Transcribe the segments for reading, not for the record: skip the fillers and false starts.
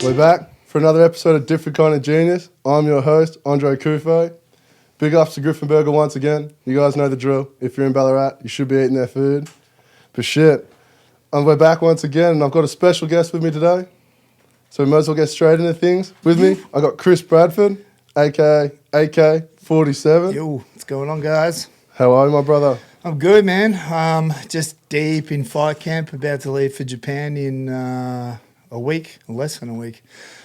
We're back for another episode of Different Kind of Genius. I'm your host, André Kufé. Big ups to Griffin Burger once again. You guys know the drill. If you're in Ballarat, you should be eating their food. But shit, and we're back once again, and I've got a special guest with me today. So we might as well get straight into things. With me, I got Chris Bradford, aka AK47. Yo, what's going on, guys? How are you, my brother? I'm good, man. Just deep in fight camp, about to leave for Japan in a week, or less than a week,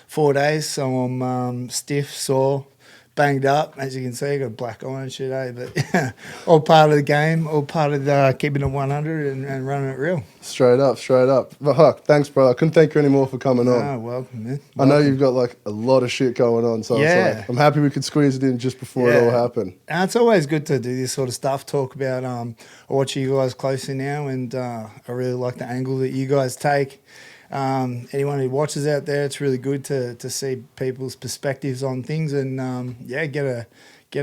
4 days. So I'm stiff, sore, banged up. As you can see, I got a black eye and shit, But all part of the game, all part of keeping it 100 and running it real. Straight up. But Huck, thanks, brother. I couldn't thank you anymore for coming on. Oh, welcome, man. I know you've got like a lot of shit going on, so it's like, I'm happy we could squeeze it in just before it all happened. And it's always good to do this sort of stuff, talk about, I watch you guys closely now, and I really like the angle that you guys take. Anyone who watches out there, it's really good to see people's perspectives on things and get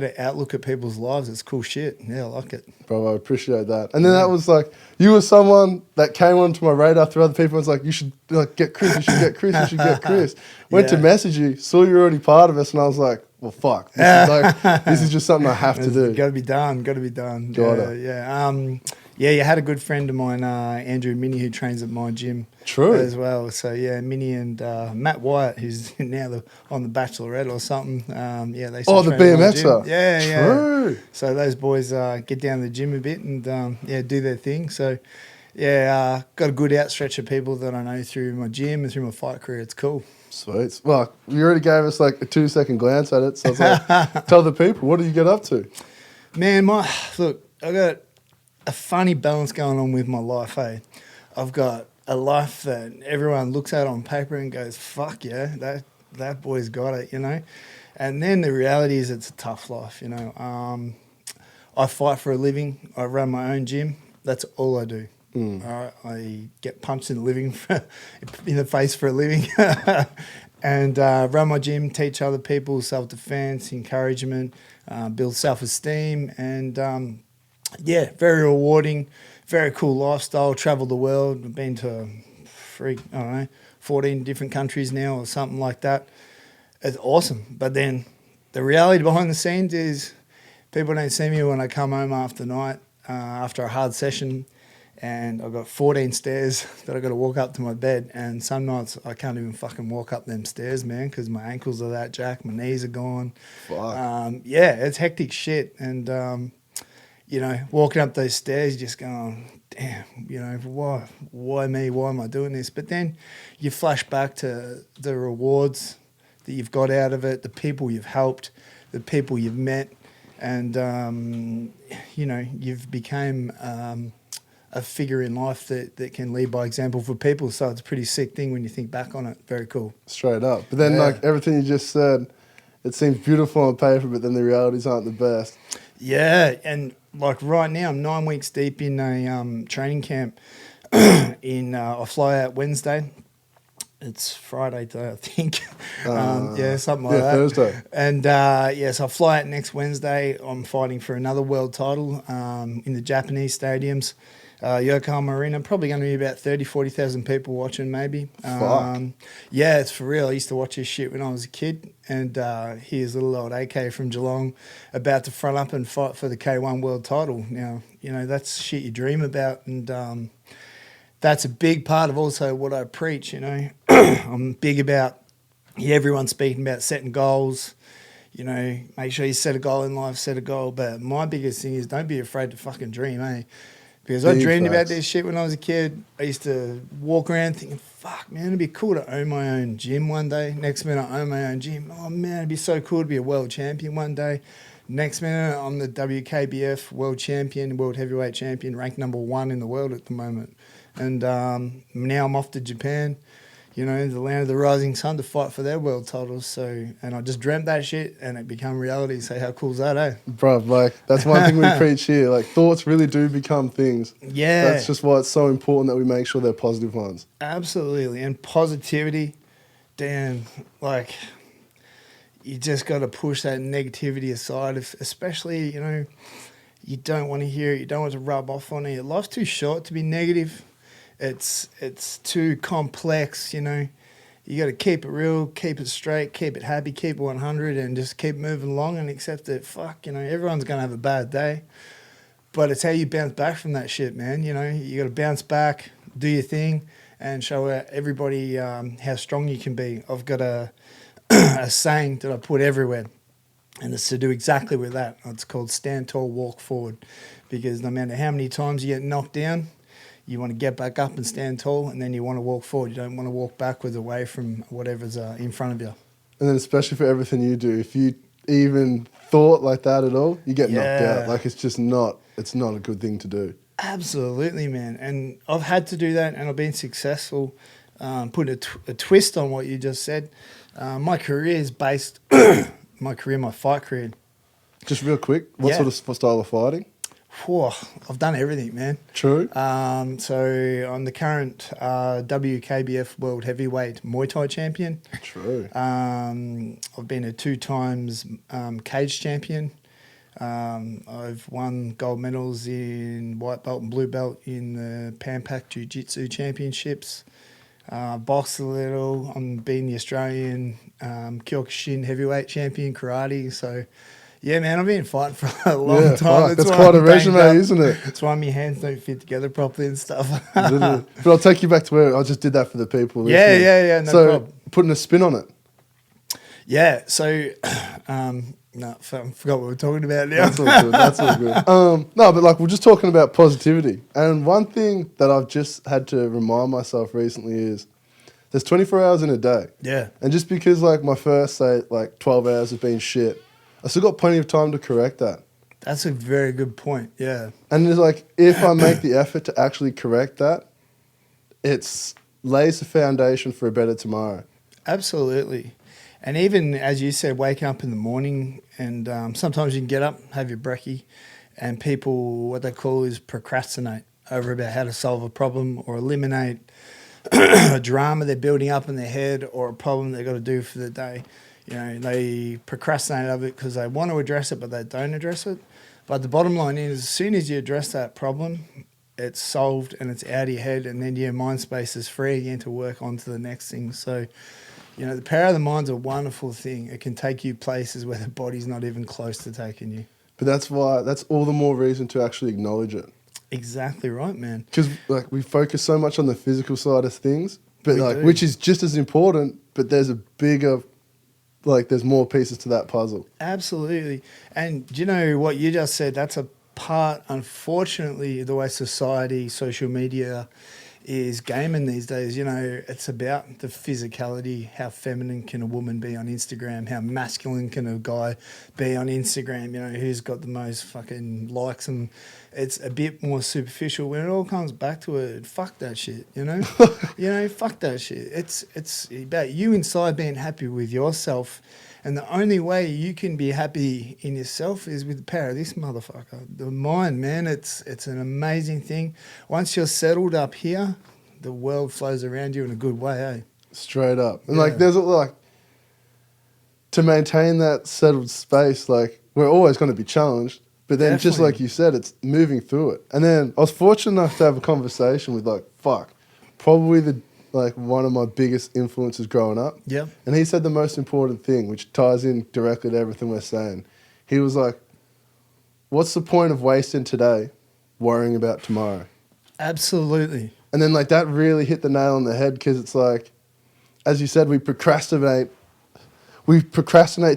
an outlook at people's lives. It's cool shit. Yeah, I like it. Bro, I appreciate that. And then that was like, you were someone that came onto my radar through other people. It's like, you should get Chris, you should get Chris, you should get Chris. Went to message you, saw you were already part of us, and I was like, well, fuck. This is just something I have to do. Got to be done. Yeah, you had a good friend of mine, Andrew Minnie, who trains at my gym. True. As well. So, yeah, Minnie and Matt Wyatt, who's now on the Bachelorette or something. They the BMXer. Yeah. True. So those boys get down to the gym a bit and, do their thing. So, got a good outstretch of people that I know through my gym and through my fight career. It's cool. Sweet. Well, you already gave us like a 2-second glance at it. So I was like, tell the people, what do you get up to? Man, look, I got a funny balance going on with my life, hey. I've got a life that everyone looks at on paper and goes, fuck yeah, that boy's got it, And then the reality is it's a tough life, I fight for a living. I run my own gym. That's all I do. I get punched in the face for a living and run my gym, teach other people self-defense, encouragement, build self-esteem and very rewarding, very cool lifestyle, travel the world. I've been to 14 different countries now or something like that. It's awesome. But then the reality behind the scenes is people don't see me when I come home after a hard session, and I've got 14 stairs that I've got to walk up to my bed, and some nights I can't even fucking walk up them stairs, man, because my ankles are that jacked, my knees are gone. Fuck. It's hectic shit, and walking up those stairs, just going, damn, why me? Why am I doing this? But then you flash back to the rewards that you've got out of it, the people you've helped, the people you've met, and, you've become a figure in life that can lead by example for people. So it's a pretty sick thing when you think back on it. Very cool. Straight up. But then, everything you just said, it seems beautiful on paper, but then the realities aren't the best. Yeah, and like right now, I'm 9 weeks deep in a training camp. I fly out Wednesday. It's Friday today, I think. Something like that. Thursday. And so I fly out next Wednesday. I'm fighting for another world title in the Japanese stadiums. Yokohama Arena, probably going to be about 40,000 people watching maybe. It's for real. I used to watch this shit when I was a kid, and here's little old AK from Geelong about to front up and fight for the K1 world title. Now, that's shit you dream about, and that's a big part of also what I preach, I'm big about everyone speaking about setting goals, make sure you set a goal in life, set a goal, but my biggest thing is don't be afraid to fucking dream, Because I dreamed about this shit when I was a kid. I used to walk around thinking, fuck, man, it'd be cool to own my own gym one day. Next minute, I own my own gym. Oh, man, it'd be so cool to be a world champion one day. Next minute, I'm the WKBF world champion, world heavyweight champion, ranked number 1 in the world at the moment. And now I'm off to Japan, the land of the rising sun, to fight for their world titles. So, and I just dreamt that shit, and it became reality. So how cool is that, eh? Bro, that's one thing we preach here. Thoughts really do become things. Yeah. That's just why it's so important that we make sure they're positive ones. Absolutely. And positivity, damn, you just got to push that negativity aside, especially, you don't want to hear it, you don't want to rub off on it. Life's too short to be negative. It's too complex, You got to keep it real, keep it straight, keep it happy, keep it 100, and just keep moving along and accept that, everyone's going to have a bad day. But it's how you bounce back from that shit, man. You got to bounce back, do your thing, and show everybody how strong you can be. I've got a saying that I put everywhere, and it's to do exactly with that. It's called stand tall, walk forward, because no matter how many times you get knocked down, you want to get back up and stand tall, and then you want to walk forward. You don't want to walk backwards away from whatever's in front of you. And then especially for everything you do, if you even thought like that at all, you get knocked out. Like it's not a good thing to do. Absolutely, man. And I've had to do that, and I've been successful. Put a twist on what you just said. My career is based, my fight career. Just real quick, what sort of style of fighting? I've done everything, man. True. So I'm the current WBKF World Heavyweight Muay Thai champion. True. I've been a 2 times cage champion. I've won gold medals in white belt and blue belt in the Pan Pac Jiu Jitsu championships. Boxed a little. I'm being the Australian Kyokushin heavyweight champion karate. So, yeah, man, I've been fighting for a long time. That's quite a resume, isn't it? That's why my hands don't fit together properly and stuff. But I'll take you back to where I just did that for the people. Yeah, no problem. Putting a spin on it. Yeah, so, I forgot what we're talking about now. That's all good. No, but we're just talking about positivity. And one thing that I've just had to remind myself recently is there's 24 hours in a day. Yeah. And just because my first, say, 12 hours have been shit, I still got plenty of time to correct that. That's a very good point, yeah. And it's if I make the effort to actually correct that, it lays the foundation for a better tomorrow. Absolutely. And even, as you said, waking up in the morning and sometimes you can get up, have your brekkie, and people, what they call is procrastinate over about how to solve a problem or eliminate a drama they're building up in their head or a problem they've got to do for the day. They procrastinate over it because they want to address it, but they don't address it. But the bottom line is, as soon as you address that problem, it's solved and it's out of your head, and then your mind space is free again to work on to the next thing. So, the power of the mind's a wonderful thing. It can take you places where the body's not even close to taking you. But that's all the more reason to actually acknowledge it. Exactly right, man. Because we focus so much on the physical side of things, but which is just as important, but there's a bigger, there's more pieces to that puzzle. Absolutely. And do you know what you just said? That's a part, unfortunately, the way society, social media is gaming these days. It's about the physicality. How feminine can a woman be on Instagram? How masculine can a guy be on Instagram? Who's got the most fucking likes? And it's a bit more superficial. When it all comes back to it, fuck that shit, fuck that shit. It's about you inside being happy with yourself. And the only way you can be happy in yourself is with the power of this motherfucker. The mind, man, it's an amazing thing. Once you're settled up here, the world flows around you in a good way, eh? Straight up. And there's to maintain that settled space, we're always going to be challenged. But then just like you said, it's moving through it. And then I was fortunate enough to have a conversation with probably one of my biggest influences growing up. Yeah. And he said the most important thing, which ties in directly to everything we're saying. He was like, what's the point of wasting today worrying about tomorrow? Absolutely. And then that really hit the nail on the head, because it's as you said, we procrastinate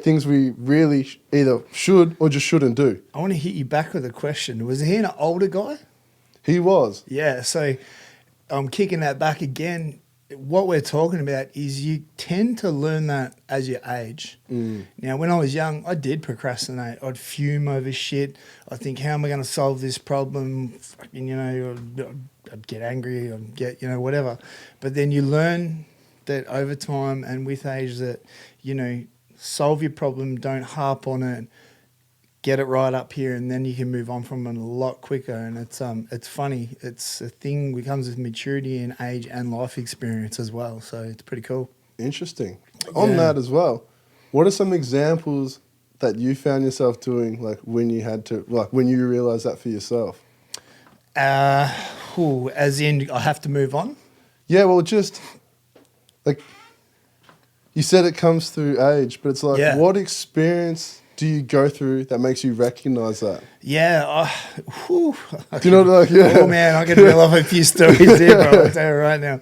things we really either should or just shouldn't do. I want to hit you back with a question. Was he an older guy? He was. Yeah, so I'm kicking that back again. What we're talking about is you tend to learn that as you age. Now, when I was young, I did procrastinate. I'd fume over shit. I'd think, how am I going to solve this problem? I'd get angry. I'd get, whatever. But then you learn that over time and with age that, solve your problem, don't harp on it, get it right up here, and then you can move on from it a lot quicker. And it's funny. It's a thing that comes with maturity and age and life experience as well. So it's pretty cool. Interesting. On that as well, what are some examples that you found yourself doing, when you had to, when you realized that for yourself? As in, I have to move on? Yeah, well, just you said it comes through age, but it's like, Yeah. what experience do you go through that makes you recognize that? Yeah. Whew. Do you know, like, yeah. Oh, man, I could reel off a few stories here, bro. I'll tell you right now.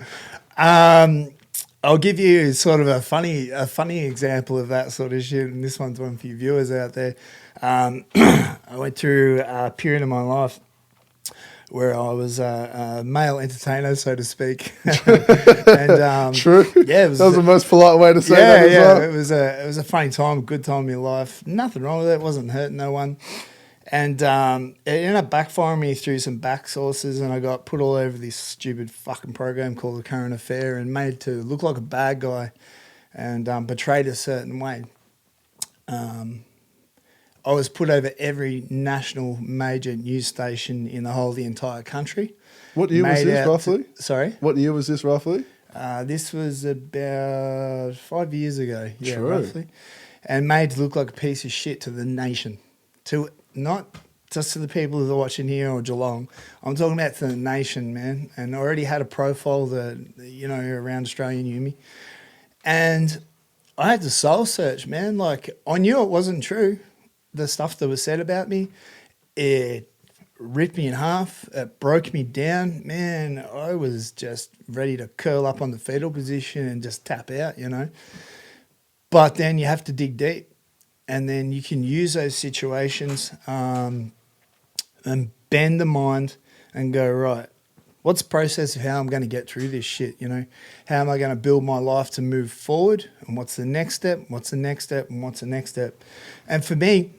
I'll give you sort of a funny example of that sort of shit, and this one's one for you viewers out there. I went through a period of my life where I was a male entertainer, so to speak. And, True. Yeah, That was the most polite way to say that as well. It was a funny time, good time in your life. Nothing wrong with it. Wasn't hurting no one. And it ended up backfiring me through some back sources, and I got put all over this stupid fucking program called The Current Affair and made to look like a bad guy and portrayed a certain way. I was put over every national major news station in the whole of the entire country. What year was this roughly? Sorry? What year was this roughly? This was about 5 years ago, yeah, True. roughly. And made to look like a piece of shit to the nation. To not just to the people who are watching here or Geelong. I'm talking about to the nation, man. And I already had a profile that, you know, around Australia knew me. And I had to soul search, man. Like, I knew it wasn't true. The stuff that was said about me, it ripped me in half. It broke me down. Man, I was just ready to curl up on the fetal position and just tap out, you know. But then you have to dig deep. And then you can use those situations and bend the mind and go, right, what's the process of how I'm going to get through this shit, you know? How am I going to build my life to move forward? And what's the next step? What's the next step? And what's the next step? And for me,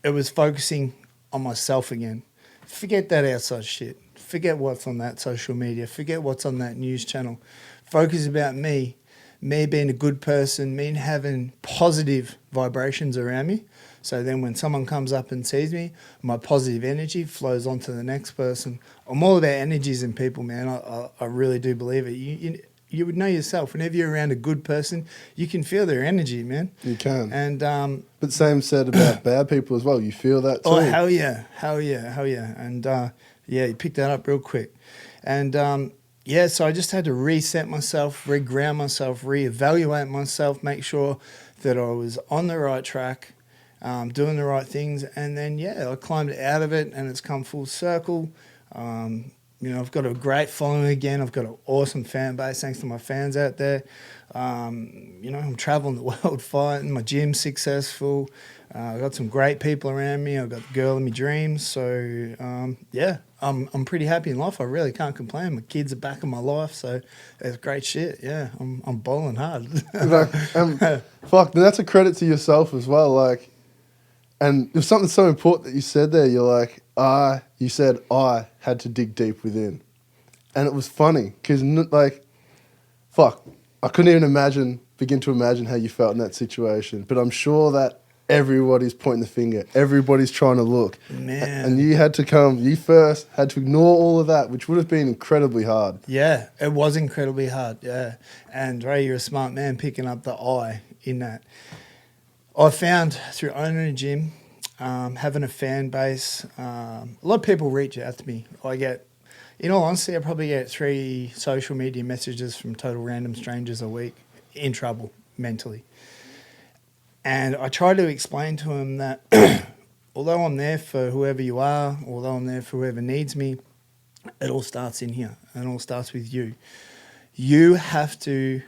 it was focusing on myself again. Forget that outside shit. Forget what's on that social media. Forget what's on that news channel. Focus about me being a good person, me having positive vibrations around me. So then when someone comes up and sees me, my positive energy flows on to the next person. I'm all about energies in people, man. I really do believe it. You would know yourself. Whenever you're around a good person, you can feel their energy, man. You can. And but same said about bad people as well. You feel that too. Oh, hell yeah. And yeah, you picked that up real quick. And yeah, so I just had to reset myself, reground myself, reevaluate myself, make sure that I was on the right track, doing the right things. And then, yeah, I climbed out of it and it's come full circle. You know, I've got a great following again. I've got an awesome fan base thanks to my fans out there. You know, I'm traveling the world fighting. My gym's successful. I've got some great people around me. I've got the girl of my dreams. So, yeah, I'm pretty happy in life. I really can't complain. My kids are back in my life. So it's great shit. Yeah, I'm bowling hard. Fuck, that's a credit to yourself as well. Like, and there's something so important that you said there. You're like, you said I had to dig deep within. And it was funny because, like, fuck, I couldn't even begin to imagine how you felt in that situation. But I'm sure that everybody's pointing the finger. Everybody's trying to look. Man. And you first had to ignore all of that, which would have been incredibly hard. Yeah, it was incredibly hard, yeah. And Ray, you're a smart man picking up the I in that. I found through owning a gym, having a fan base, a lot of people reach out to me. In all honesty, I probably get 3 social media messages from total random strangers a week in trouble mentally. And I try to explain to them that although I'm there for whoever you are, although I'm there for whoever needs me, it all starts in here. It all starts with you. You have to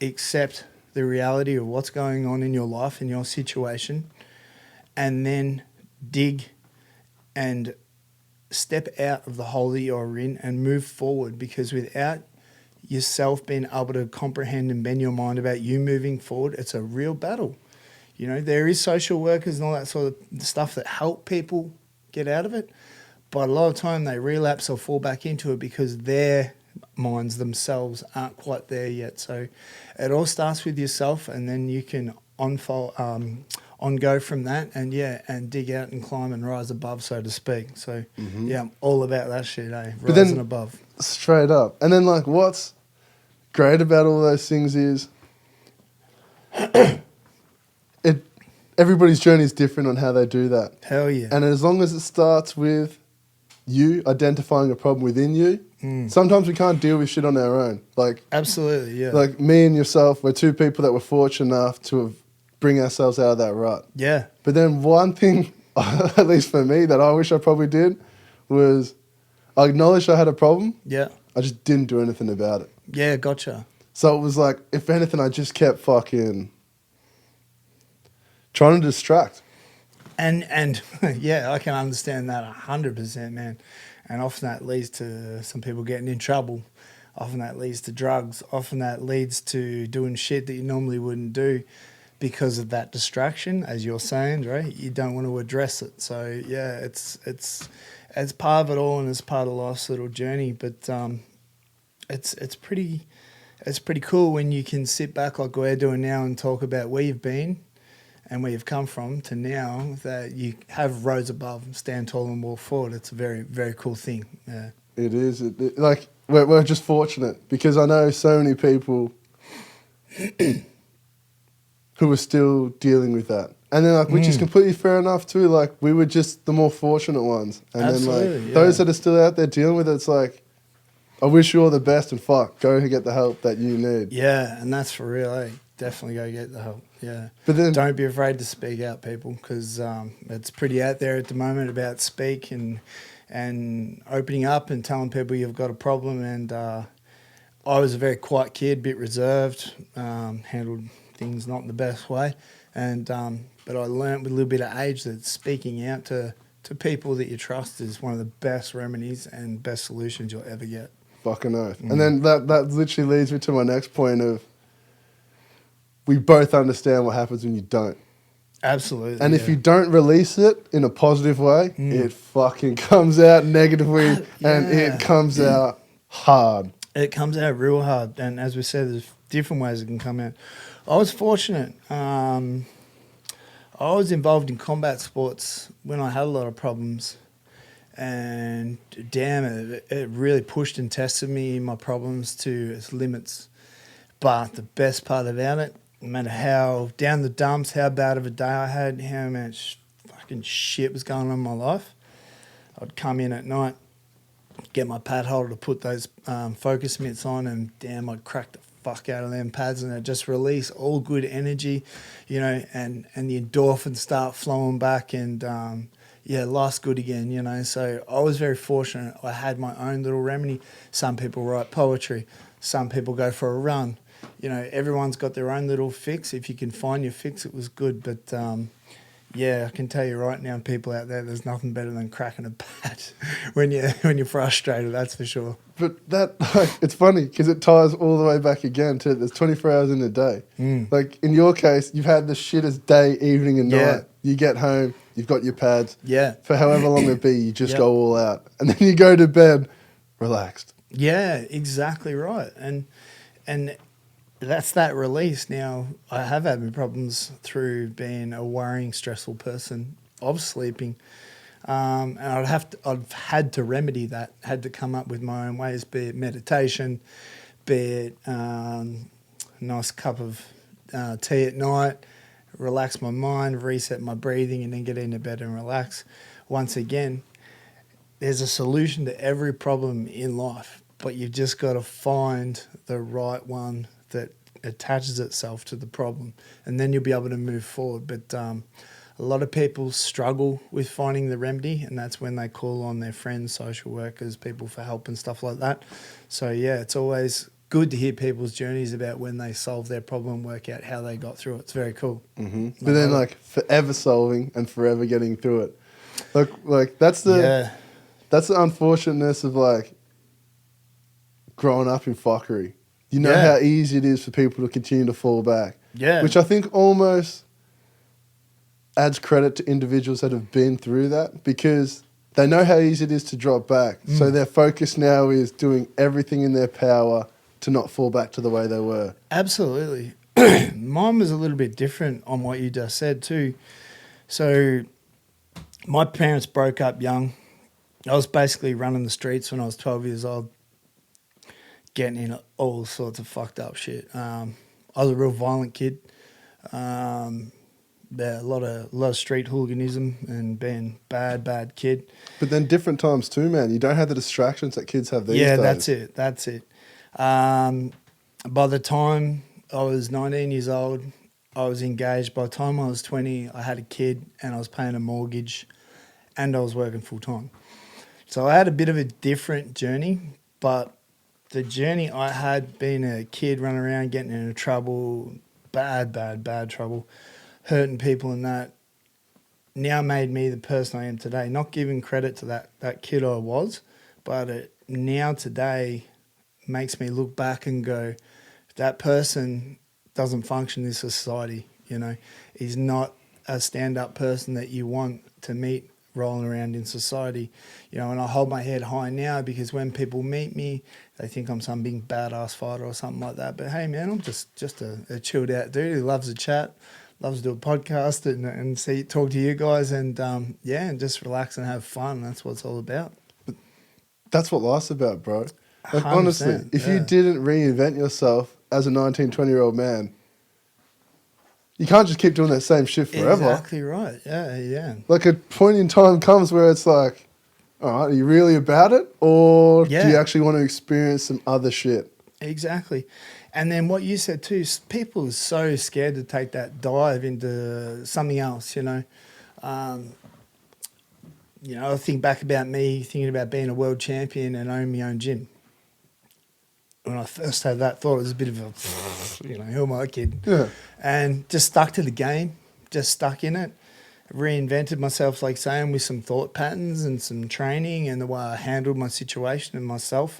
accept the reality of what's going on in your life, in your situation, and then dig and step out of the hole that you're in and move forward, because without yourself being able to comprehend and bend your mind about you moving forward, it's a real battle. You know, there is social workers and all that sort of stuff that help people get out of it, but a lot of time they relapse or fall back into it because their minds themselves aren't quite there yet. So it all starts with yourself, and then you can on go from that and dig out and climb and rise above, so to speak. So yeah, I'm all about that shit, rising above. Straight up. And then, like, what's great about all those things is everybody's journey is different on how they do that. Hell yeah. And as long as it starts with you identifying a problem within you. Sometimes we can't deal with shit on our own. Like Absolutely, yeah. like me and yourself, we're two people that were fortunate enough to bring ourselves out of that rut. Yeah. But then one thing, at least for me, that I wish I probably did was I acknowledged I had a problem. Yeah. I just didn't do anything about it. Yeah, gotcha. So it was like, if anything, I just kept fucking trying to distract. And yeah, I can understand that 100%, man. And often that leads to some people getting in trouble. Often that leads to drugs. Often that leads to doing shit that you normally wouldn't do because of that distraction, as you're saying, right? You don't want to address it. So yeah, it's part of it all, and it's part of life's little journey. But it's pretty cool when you can sit back like we're doing now and talk about where you've been and where you've come from to now, that you have roads above, stand tall and walk forward. It's a very, very cool thing. Yeah. It is. Like, we're just fortunate because I know so many people who are still dealing with that. And then, like, which is completely fair enough too. Like, we were just the more fortunate ones. And Absolutely, then, like, yeah. those that are still out there dealing with it, it's like, I wish you all the best and fuck, go and get the help that you need. Yeah, and that's for real, eh? Definitely go get the help, yeah. But then, Don't be afraid to speak out, people, because it's pretty out there at the moment about speak and opening up and telling people you've got a problem. And I was a very quiet kid, bit reserved, handled things not in the best way. And but I learnt with a little bit of age that speaking out to people that you trust is one of the best remedies and best solutions you'll ever get. fucking oath. And then that literally leads me to my next point of, we both understand what happens when you don't. Absolutely. And if you don't release it in a positive way, it fucking comes out negatively and it comes out hard. It comes out real hard. And as we said, there's different ways it can come out. I was fortunate. I was involved in combat sports when I had a lot of problems. And damn it really pushed and tested me, my problems, to its limits. But the best part about it, no matter how down the dumps, how bad of a day I had, how much fucking shit was going on in my life, I'd come in at night, get my pad holder to put those focus mitts on, and damn, I'd crack the fuck out of them pads, and I'd just release all good energy, you know, and the endorphins start flowing back, and life's good again, you know. So I was very fortunate. I had my own little remedy. Some people write poetry. Some people go for a run. You know, everyone's got their own little fix. If you can find your fix, it was good. But, I can tell you right now, people out there, there's nothing better than cracking a pad when you're frustrated, that's for sure. But that, like, it's funny because it ties all the way back again to there's 24 hours in a day. Like, in your case, you've had the shittest day, evening and night. You get home, you've got your pads. Yeah. For however long it be, you just go all out. And then you go to bed relaxed. Yeah, exactly right. And that's that release. Now, I have had my problems through being a worrying, stressful person of sleeping. And I've had to remedy that, had to come up with my own ways, be it meditation, be it a nice cup of tea at night, relax my mind, reset my breathing, and then get into bed and relax. Once again, there's a solution to every problem in life, but you've just got to find the right one that attaches itself to the problem, and then you'll be able to move forward. But a lot of people struggle with finding the remedy, and that's when they call on their friends, social workers, people for help and stuff like that. So yeah, it's always good to hear people's journeys about when they solve their problem, work out how they got through it. It's very cool. But then, like, forever solving and forever getting through it. Like that's the unfortunateness of, like, growing up in fuckery. You know how easy it is for people to continue to fall back. Yeah. Which I think almost adds credit to individuals that have been through that, because they know how easy it is to drop back. So their focus now is doing everything in their power to not fall back to the way they were. Absolutely. Mine was a little bit different on what you just said too. So my parents broke up young. I was basically running the streets when I was 12 years old, getting in all sorts of fucked up shit. I was a real violent kid. a lot of street hooliganism and being bad kid. But then different times too, man. You don't have the distractions that kids have these days. Yeah, that's it. By the time I was 19 years old, I was engaged. By the time I was 20, I had a kid and I was paying a mortgage and I was working full time. So I had a bit of a different journey, but the journey I had being a kid, running around, getting into trouble, bad trouble, hurting people and that, now made me the person I am today. Not giving credit to that kid I was, but it now today makes me look back and go, that person doesn't function in this society, you know. He's not a stand-up person that you want to meet rolling around in society, you know. And I hold my head high now because when people meet me, they think I'm some big badass fighter or something like that. But hey, man, I'm just a chilled out dude who loves to chat, loves to do a podcast and talk to you guys and and just relax and have fun. That's what it's all about. But that's what life's about, bro. Like, 100%, honestly, if you didn't reinvent yourself as a 19, 20-year-old man, you can't just keep doing that same shit forever. Exactly right. Yeah. Like, a point in time comes where it's like, all right, are you really about it? Or do you actually want to experience some other shit? Exactly. And then what you said too, people are so scared to take that dive into something else, you know. I think back about me thinking about being a world champion and owning my own gym. When I first had that thought, it was a bit of a, who am I, kid? Yeah. And just stuck to the game, just stuck in it. Reinvented myself, like saying, with some thought patterns and some training and the way I handled my situation and myself.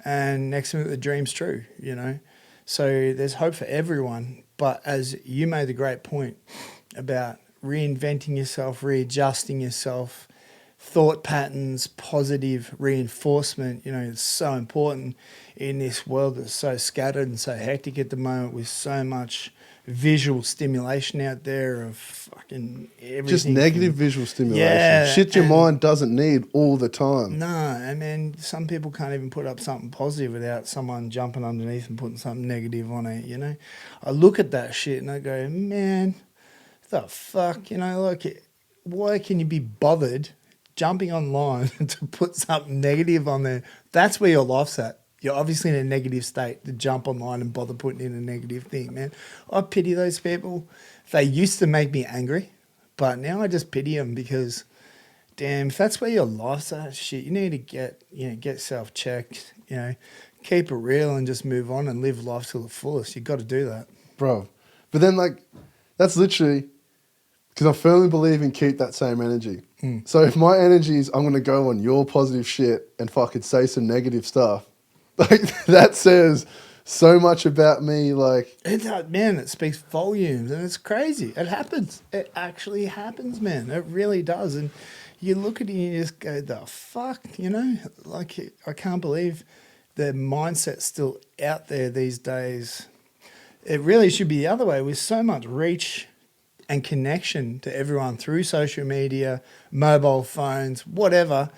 And next minute, the dream's true, you know. So there's hope for everyone. But as you made a great point about reinventing yourself, readjusting yourself, thought patterns, positive reinforcement, it's so important in this world that's so scattered and so hectic at the moment with so much visual stimulation out there of fucking everything. Just negative visual stimulation. Yeah, shit your mind doesn't need all the time. No, I mean, some people can't even put up something positive without someone jumping underneath and putting something negative on it, you know. I look at that shit and I go, man, the fuck, why can you be bothered jumping online to put something negative on there? That's where your life's at. You're obviously in a negative state to jump online and bother putting in a negative thing, man. I pity those people. They used to make me angry, but now I just pity them because, damn, if that's where your life's at, shit, you need to get self-checked, keep it real and just move on and live life to the fullest. You've got to do that. Bro. But then, that's literally, because I firmly believe in keep that same energy. So if my energy is I'm going to go on your positive shit and fucking say some negative stuff, that says so much about me. It speaks volumes, and it's crazy. It happens. It actually happens, man. It really does. And you look at it and you just go, the fuck, I can't believe the mindset's still out there these days. It really should be the other way with so much reach and connection to everyone through social media, mobile phones, whatever.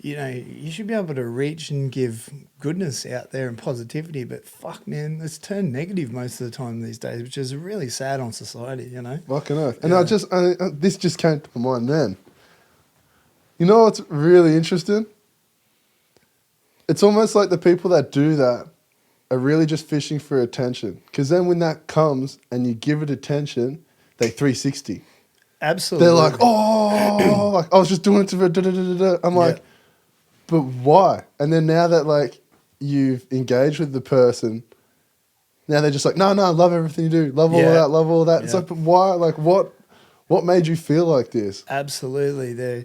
You should be able to reach and give goodness out there and positivity, but fuck, man, it's turned negative most of the time these days, which is really sad on society, Fucking earth. And this just came to my mind then. You know what's really interesting? It's almost like the people that do that are really just fishing for attention. Because then when that comes and you give it attention, they 360. Absolutely. They're like, oh, I was just doing it to da-da-da-da-da. I'm like, but why? And then now that you've engaged with the person, now they're just like, no, I love everything you do. Love all that, love all that. Yeah. It's like, but why? What made you feel like this? Absolutely.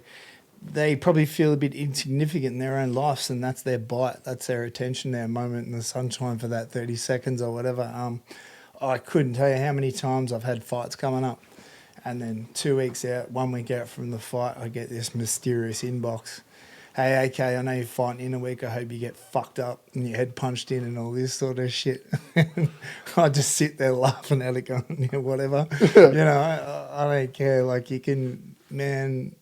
They probably feel a bit insignificant in their own lives, and that's their bite. That's their attention, their moment in the sunshine for that 30 seconds or whatever. I couldn't tell you how many times I've had fights coming up, and then 2 weeks out, 1 week out from the fight, I get this mysterious inbox. Hey, AK, I know you're fighting in a week. I hope you get fucked up and your head punched in and all this sort of shit. I just sit there laughing at it going, whatever. I don't care. You can, man,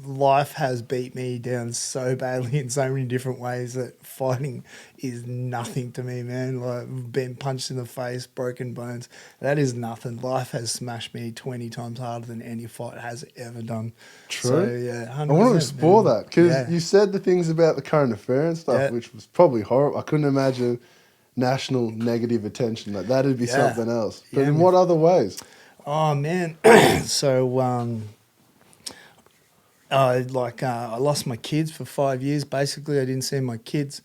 life has beat me down so badly in so many different ways that fighting is nothing to me, man. Like being punched in the face, broken bones, that is nothing. Life has smashed me 20 times harder than any fight has ever done. True. So, yeah, 100%, I want to explore that because Yeah. you said the things about the current affair and stuff, Yeah. which was probably horrible. I couldn't imagine national negative attention. Like that'd be Yeah. something else. But Yeah, in man. what other ways? Oh, man. So, I lost my kids for 5 years. Basically, I didn't see my kids.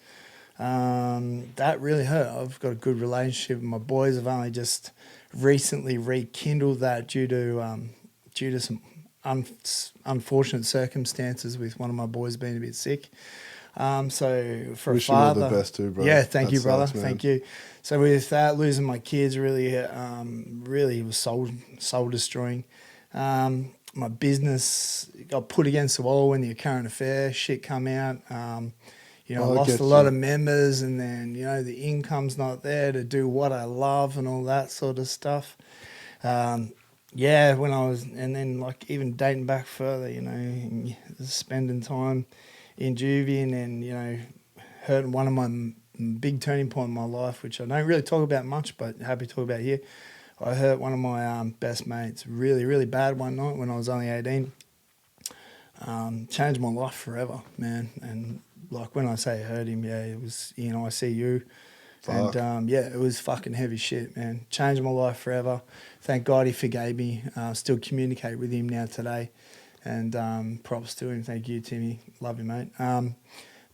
That really hurt. I've got a good relationship with my boys. I've only just recently rekindled that due to some unfortunate circumstances with one of my boys being a bit sick. So for Wish a you all father, the best too, bro. Yeah, thank That you, brother. sucks, man. Thank you. So with that, losing my kids really was soul destroying. My business got put against the wall when the current affair shit come out. I lost a lot of members, and then the income's not there to do what I love and all that sort of stuff. When I was, and then like even dating back further, spending time in juvie, and then hurting one of my big turning point in my life, which I don't really talk about much, but happy to talk about here. I hurt one of my best mates really, really bad one night when I was only 18. Changed my life forever, man. And like when I say hurt him, it was in ICU. Fuck. And it was fucking heavy shit, man. Changed my life forever. Thank God he forgave me. Still communicate with him now today. And props to him. Thank you, Timmy. Love you, mate.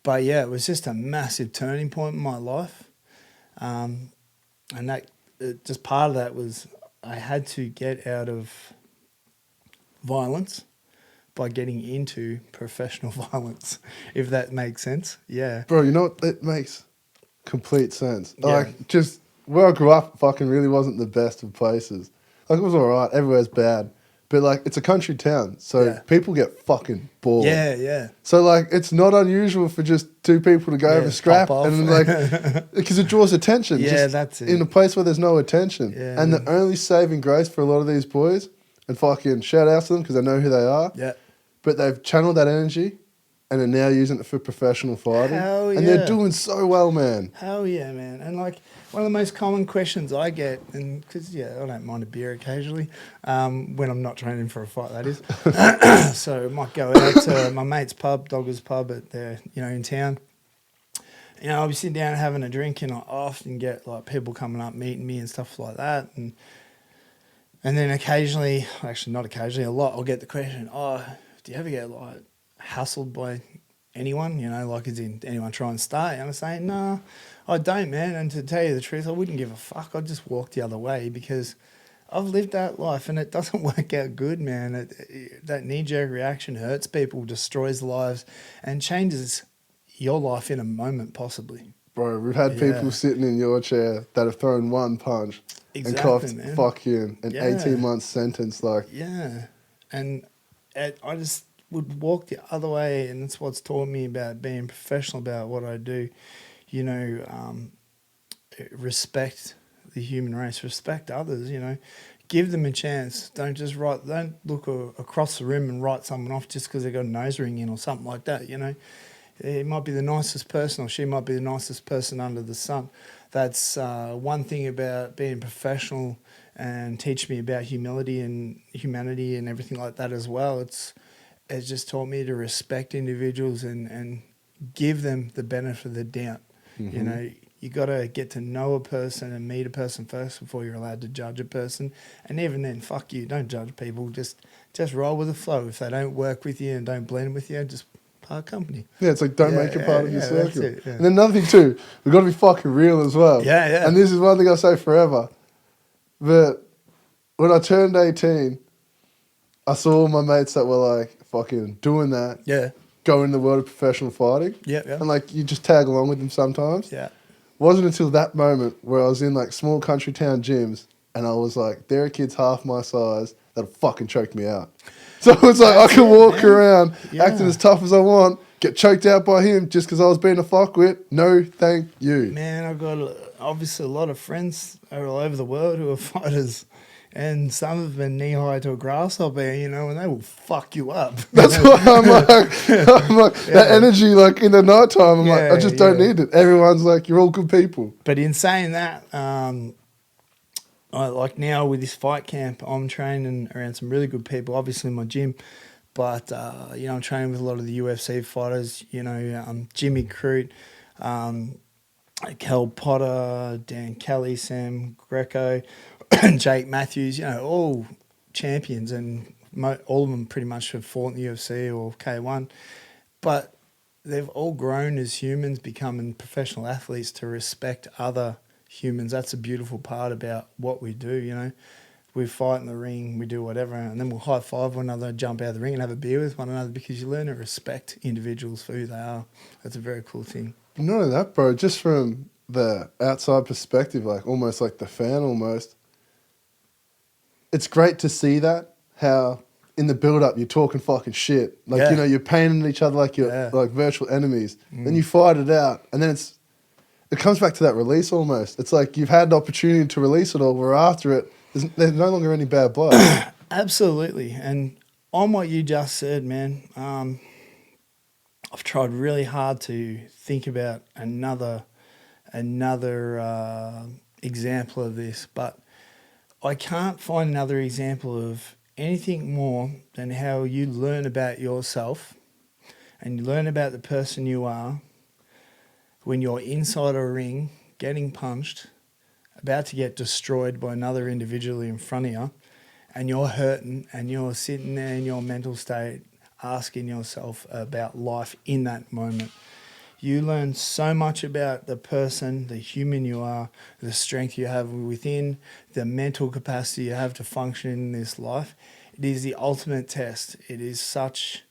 But yeah, it was just a massive turning point in my life. And that just part of that was I had to get out of violence by getting into professional violence, if that makes sense. Yeah. Bro, you know what? It makes complete sense. Yeah. Like, just where I grew up fucking really wasn't the best of places. Like, it was all right. Everywhere's bad. But, like, it's a country town, so people get fucking bored. Yeah, yeah. So, like, it's not unusual for just two people to go over scrap pop off. and, like, because it draws attention. Yeah, just that's it. in a place where there's no attention. Yeah, and yeah. the only saving grace for a lot of these boys, and fucking shout out to them because I know who they are, Yeah. but they've channeled that energy and are now using it for professional fighting. Hell And yeah. they're doing so well, man. Hell yeah, man. And like one of the most common questions I get, and because, I don't mind a beer occasionally, when I'm not training for a fight, that is. So I might go out to my mate's pub, Dogger's Pub, in town. I'll be sitting down having a drink, and I often get like people coming up, meeting me and stuff like that. And then occasionally, actually not occasionally, a lot, I'll get the question, do you ever get like hassled by anyone, like as in anyone try and start? And I'm saying, no, I don't, man. And to tell you the truth, I wouldn't give a fuck. I'd just walk the other way because I've lived that life and it doesn't work out good, man. That knee-jerk reaction hurts people, destroys lives, and changes your life in a moment, possibly. Bro, we've had people sitting in your chair that have thrown one punch and coughed man. fucking an 18-month sentence. Like, yeah. And I just would walk the other way, and that's what's taught me about being professional about what I do. Respect the human race, respect others, give them a chance. Don't look across the room and write someone off just because they got a nose ring in or something like that, It might be the nicest person, or she might be the nicest person under the sun. That's one thing about being professional and teach me about humility and humanity and everything like that as well. It's just taught me to respect individuals and give them the benefit of the doubt. Mm-hmm. You got to get to know a person and meet a person first before you're allowed to judge a person. And even then, fuck you, don't judge people. Just roll with the flow. If they don't work with you and don't blend with you, just part company. yeah, it's like don't make it part of your circle. That's it, yeah. And then another thing too, we've got to be fucking real as well. Yeah, yeah. And this is one thing I say forever. But when I turned 18, I saw all my mates that were like fucking doing that. Yeah. Go in the world of professional fighting. Yeah, yeah. And like you just tag along with them sometimes. Yeah. Wasn't until that moment where I was in like small country town gyms and I was like, there are kids half my size that'll fucking choke me out. So it's like I can walk around acting as tough as I want, get choked out by him just because I was being a fuckwit. No, thank you. Man, I've got obviously a lot of friends all over the world who are fighters. And some of them are knee high to a grasshopper, you know, and they will fuck you up. That's why I'm like that energy, like in the nighttime, I'm like, I just don't need it. Everyone's like, you're all good people. But in saying that, like now with this fight camp, I'm training around some really good people, obviously in my gym. But, you know, I'm training with a lot of the UFC fighters, you know, Jimmy Crute, Kel Potter, Dan Kelly, Sam Greco, Jake Matthews, you know, all champions, and all of them pretty much have fought in the UFC or K1. But they've all grown as humans, becoming professional athletes to respect other humans. That's a beautiful part about what we do, you know. We fight in the ring, we do whatever, and then we'll high-five one another, jump out of the ring and have a beer with one another because you learn to respect individuals for who they are. That's a very cool thing. Not only that, bro, just from the outside perspective, like almost like the fan almost, it's great to see that, how in the build-up you're talking fucking shit. Like, you know, you're painting each other like you're like virtual enemies. Then you fight it out, and then it comes back to that release almost. It's like you've had the opportunity to release it all, we're after it. There's no longer any bad blood. Absolutely. And on what you just said, man, I've tried really hard to think about another example of this, but I can't find another example of anything more than how you learn about yourself and you learn about the person you are when you're inside a ring getting punched, about to get destroyed by another individual in front of you, and you're hurting and you're sitting there in your mental state asking yourself about life in that moment. You learn so much about the person, the human you are, the strength you have within, the mental capacity you have to function in this life. It is the ultimate test. It is such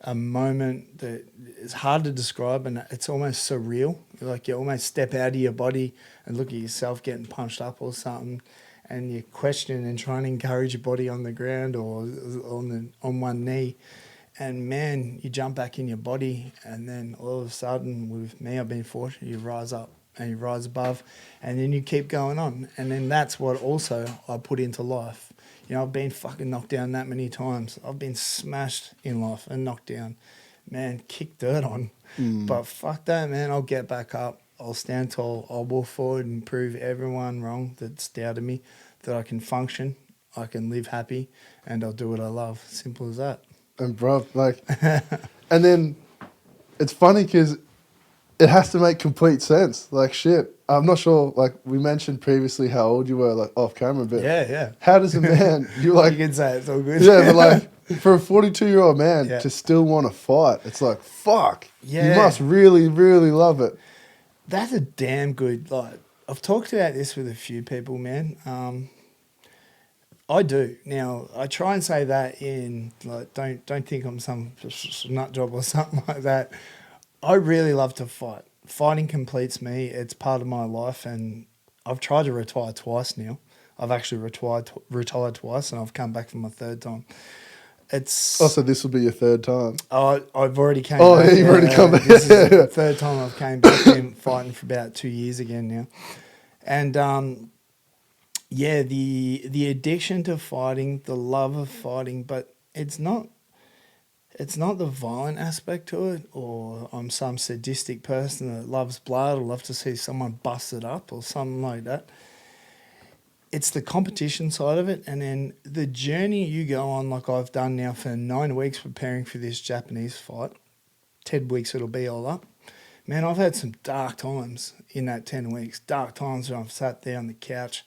a moment that is hard to describe, and it's almost surreal. Like you almost step out of your body and look at yourself getting punched up or something, and you're questioning and trying to encourage your body on the ground or on one knee. And man, you jump back in your body, and then all of a sudden, with me, I've been fortunate, you rise up and you rise above, and then you keep going on. And then that's what also I put into life. You know, I've been fucking knocked down that many times. I've been smashed in life and knocked down. Man, kick dirt on. But fuck that, man. I'll get back up. I'll stand tall. I'll walk forward and prove everyone wrong that's doubted me, that I can function, I can live happy, and I'll do what I love. Simple as that. And bro, like, and then it's funny because it has to make complete sense. Like, shit, I'm not sure, like, we mentioned previously how old you were, like, off camera, but yeah. how does a man, you like... You can say it's all good. Yeah, but like, for a 42-year-old man to still want to fight, it's like, fuck. Yeah. You must really, really love it. That's a damn good, like, I've talked about this with a few people, man. I do. Now, I try and say that in, like, don't think I'm some nut job or something like that. I really love to fight. Fighting completes me. It's part of my life, and I've tried to retire twice now. I've actually retired twice, and I've come back for my third time. It's... Oh, so this will be your third time? Oh, I've already came back. Yeah, you've already come back. This is the third time I've came back. Been fighting for about 2 years again now. And, yeah, the addiction to fighting, the love of fighting, but it's not the violent aspect to it, or I'm some sadistic person that loves blood or loves to see someone busted up or something like that. It's the competition side of it, and then the journey you go on, like I've done now for 9 weeks preparing for this Japanese fight. 10 weeks it'll be all up. Man, I've had some dark times in that 10 weeks. Dark times where I've sat there on the couch,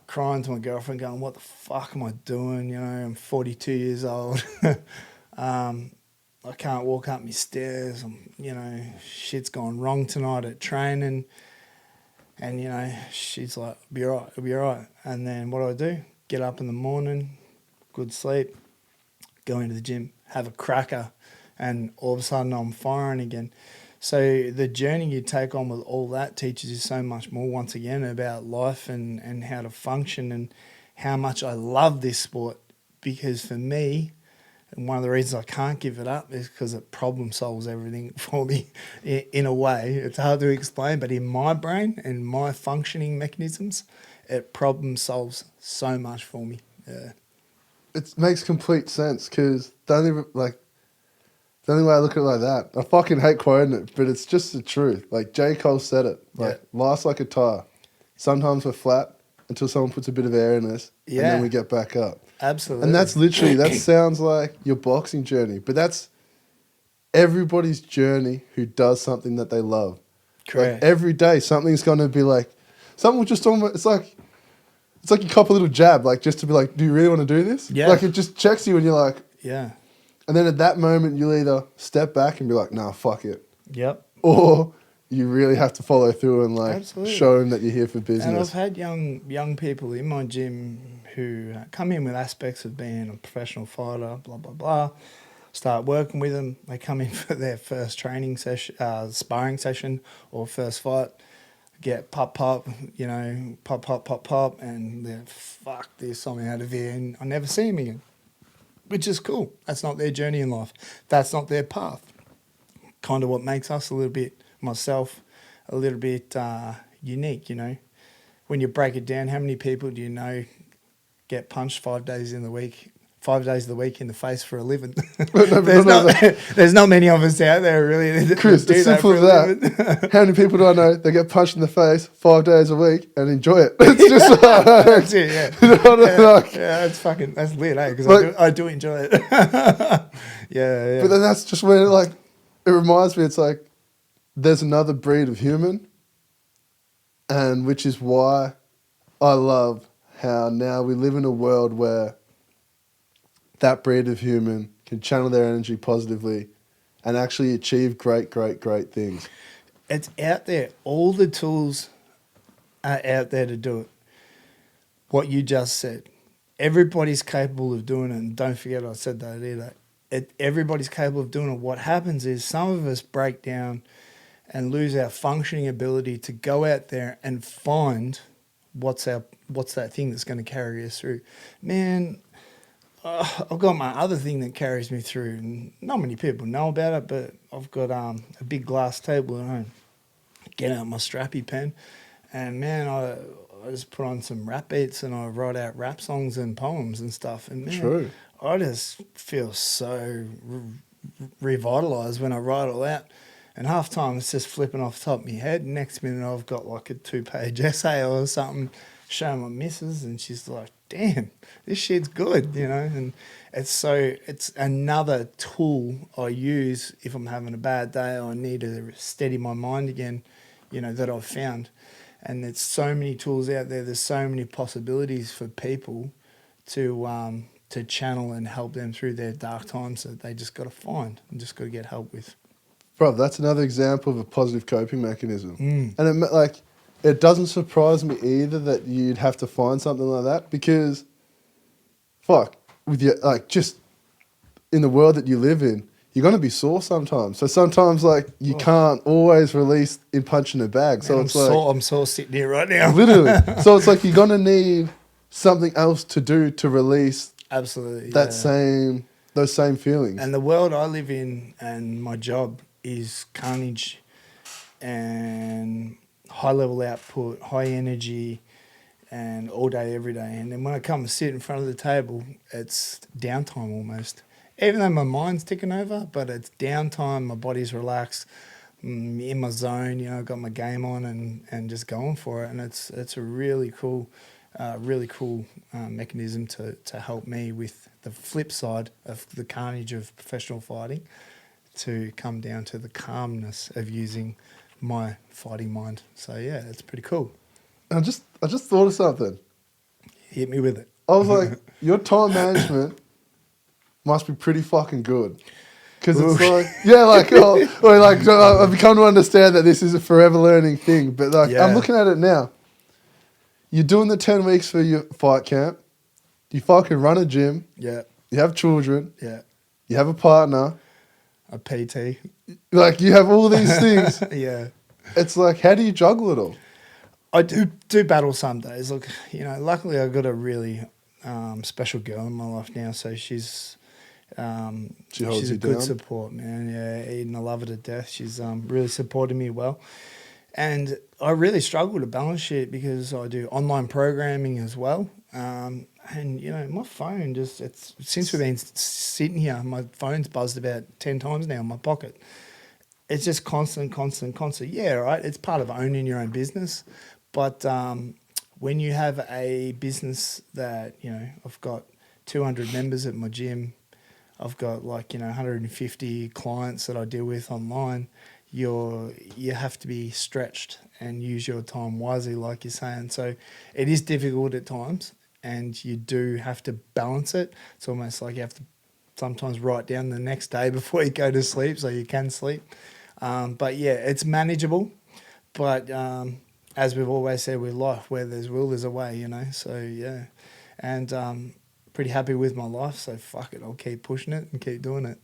crying to my girlfriend, going, what the fuck am I doing? You know, I'm 42 years old. I can't walk up my stairs. You know, shit's gone wrong tonight at training. And, you know, she's like, it'll be all right. And then what do? Get up in the morning, good sleep, go into the gym, have a cracker, and all of a sudden I'm firing again. So the journey you take on with all that teaches you so much more, once again, about life and how to function and how much I love this sport. Because for me, and one of the reasons I can't give it up is because it problem solves everything for me in a way. It's hard to explain, but in my brain and my functioning mechanisms, it problem solves so much for me. Yeah. It makes complete sense because the only way I look at it like that, I fucking hate quoting it, but it's just the truth. Like J. Cole said it, like life's like a tire. Sometimes we're flat until someone puts a bit of air in us, and then we get back up. Absolutely. And that's literally, that sounds like your boxing journey, but that's everybody's journey who does something that they love. Correct. Like every day, something's going to be like, something will just almost, it's like you cop a little jab, like just to be like, do you really want to do this? Yeah. Like it just checks you and you're like, yeah. And then at that moment, you'll either step back and be like, nah, fuck it. Yep. Or you really have to follow through and like Absolutely. show them that you're here for business. And I've had young people in my gym who come in with aspects of being a professional fighter, blah, blah, blah. Start working with them. They come in for their first training session, sparring session or first fight. Get pop, you know, pop, and they're, fuck this, I'm out of here. And I never see them again, which is cool. That's not their journey in life. That's not their path. Kind of what makes us a little bit, myself, a little bit unique, you know. When you break it down, how many people do you know get punched 5 days of the week in the face for a living? There's not many of us out there really. Chris, it's simple as that. How many people do I know that get punched in the face 5 days a week and enjoy it? It's just like, that's it, yeah. You know, That's lit, eh? Because I do enjoy it. yeah. But then that's just when it reminds me, it's like there's another breed of human, and which is why I love how now we live in a world where that breed of human can channel their energy positively and actually achieve great things. It's out there. All the tools are out there to do it. What you just said. Everybody's capable of doing it. And don't forget I said that either. Everybody's capable of doing it. What happens is some of us break down and lose our functioning ability to go out there and find what's that thing that's going to carry us through. Man, I've got my other thing that carries me through, and not many people know about it, but I've got a big glass table at home. Get out my strappy pen, and man, I just put on some rap beats and I write out rap songs and poems and stuff. And man, True. I just feel so revitalised when I write it all out. And half time it's just flipping off the top of my head. Next minute I've got like a 2-page essay or something showing my missus, and she's like, damn, this shit's good, you know. And it's another tool I use if I'm having a bad day or I need to steady my mind again, you know, that I've found. And there's so many tools out there. There's so many possibilities for people to channel and help them through their dark times that they just got to find and just got to get help with. Bro, that's another example of a positive coping mechanism. And it doesn't surprise me either that you'd have to find something like that, because with your, just in the world that you live in, you're going to be sore sometimes. So sometimes you can't always release in punch in a bag. So Man, I'm sore sitting here right now. Literally. So it's like you're going to need something else to do to release absolutely those same feelings. And the world I live in and my job is carnage and high level output, high energy, and all day, every day. And then when I come and sit in front of the table, it's downtime almost. Even though my mind's ticking over, but it's downtime, my body's relaxed, in my zone, you know, I've got my game on and just going for it. And it's a really cool mechanism to help me with the flip side of the carnage of professional fighting, to come down to the calmness of using my fighting mind. So yeah, it's pretty cool. I just thought of something. Hit me with it. I was like, your time management must be pretty fucking good. Because it's I've become to understand that this is a forever learning thing. But I'm looking at it now. You're doing the 10 weeks for your fight camp. You fucking run a gym. Yeah. You have children. Yeah. You have a partner. A PT. You have all these things. Yeah. It's like, how do you juggle it all? I do battle some days. Look, you know, luckily I've got a really special girl in my life now, so she's a good support, man. Yeah, Eden, I love her to death. She's really supporting me well. And I really struggle to balance shit because I do online programming as well. And, you know, my phone since we've been sitting here, my phone's buzzed about 10 times now in my pocket. It's just constant. Yeah, right. It's part of owning your own business. But when you have a business that, you know, I've got 200 members at my gym, I've got 150 clients that I deal with online, you have to be stretched and use your time wisely, like you're saying. So it is difficult at times, and you do have to balance it. It's almost like you have to sometimes write down the next day before you go to sleep so you can sleep. But yeah, it's manageable. But as we've always said with life, where there's will, there's a way, you know. So yeah, and pretty happy with my life. So fuck it, I'll keep pushing it and keep doing it.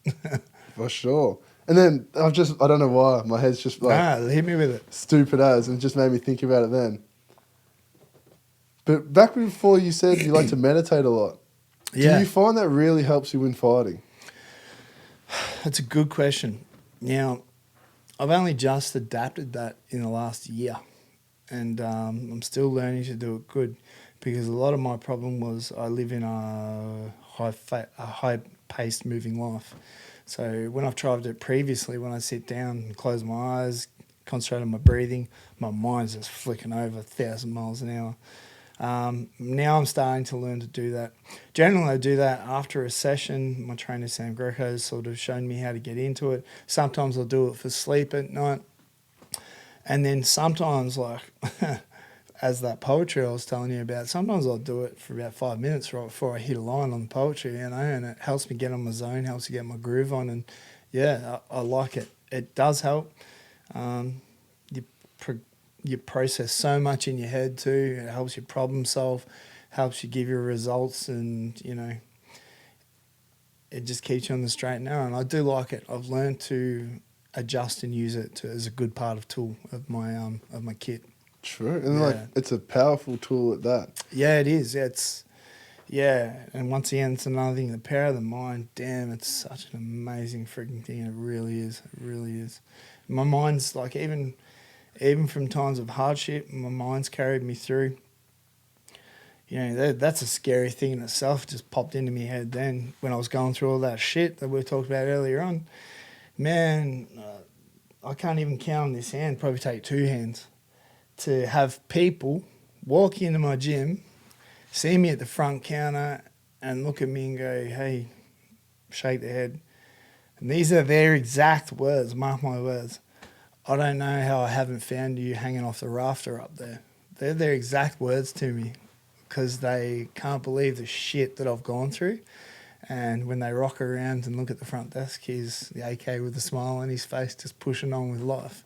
For sure. And then I don't know why, my head's just hit me with it. Stupid as, and it just made me think about it then. But back before you said you like to meditate a lot. Yeah. Do you find that really helps you in fighting? That's a good question. Now, I've only just adapted that in the last year, and I'm still learning to do it good, because a lot of my problem was I live in a high-paced moving life. So when I've tried it previously, when I sit down and close my eyes, concentrate on my breathing, my mind's just flicking over 1,000 miles an hour. Now I'm starting to learn to do that. Generally, I do that after a session. My trainer, Sam Greco, has sort of shown me how to get into it. Sometimes I'll do it for sleep at night. And then sometimes, like, as that poetry I was telling you about, sometimes I'll do it for about 5 minutes right before I hit a line on the poetry, you know, and it helps me get on my zone, helps me get my groove on, and yeah, I like it. It does help. You process so much in your head too. It helps you problem solve, helps you give your results, and, you know, it just keeps you on the straight and narrow, and I do like it. I've learned to adjust and use it as a good part of tool of my kit. True, and it's a powerful tool at that. Yeah, it is. And once again, it's another thing. The power of the mind. Damn, it's such an amazing freaking thing. It really is. It really is. My mind's like, even from times of hardship, my mind's carried me through. You know, that's a scary thing in itself. Just popped into my head then when I was going through all that shit that we talked about earlier on. Man, I can't even count on this hand. Probably take 2 hands. To have people walk into my gym, see me at the front counter and look at me and go, hey, shake their head. And these are their exact words, mark my words. I don't know how I haven't found you hanging off the rafter up there. They're their exact words to me, because they can't believe the shit that I've gone through. And when they rock around and look at the front desk, he's the AK with a smile on his face, just pushing on with life.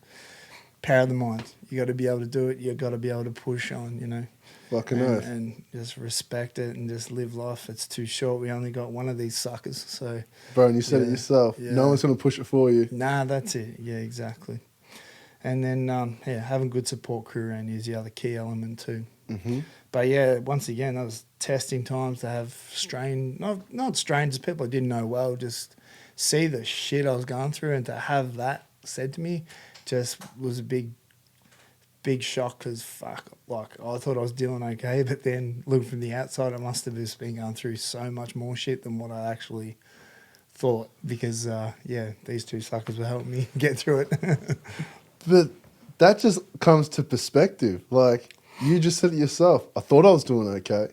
Power of the mind. You got to be able to do it. You got to be able to push on, you know. Fucking earth. And just respect it and just live life. It's too short. We only got one of these suckers. So, bro, and you said it yourself. Yeah. No one's going to push it for you. Nah, that's it. Yeah, exactly. And then, having good support crew around you is the other key element too. Mm-hmm. But yeah, once again, that was testing times to have not strangers, people I didn't know well, just see the shit I was going through, and to have that said to me just was a big shock, because fuck, like, I thought I was doing okay, but then looking from the outside, I must have just been going through so much more shit than what I actually thought, because these 2 suckers were helping me get through it. But that just comes to perspective. Like, you just said it yourself, I thought I was doing okay.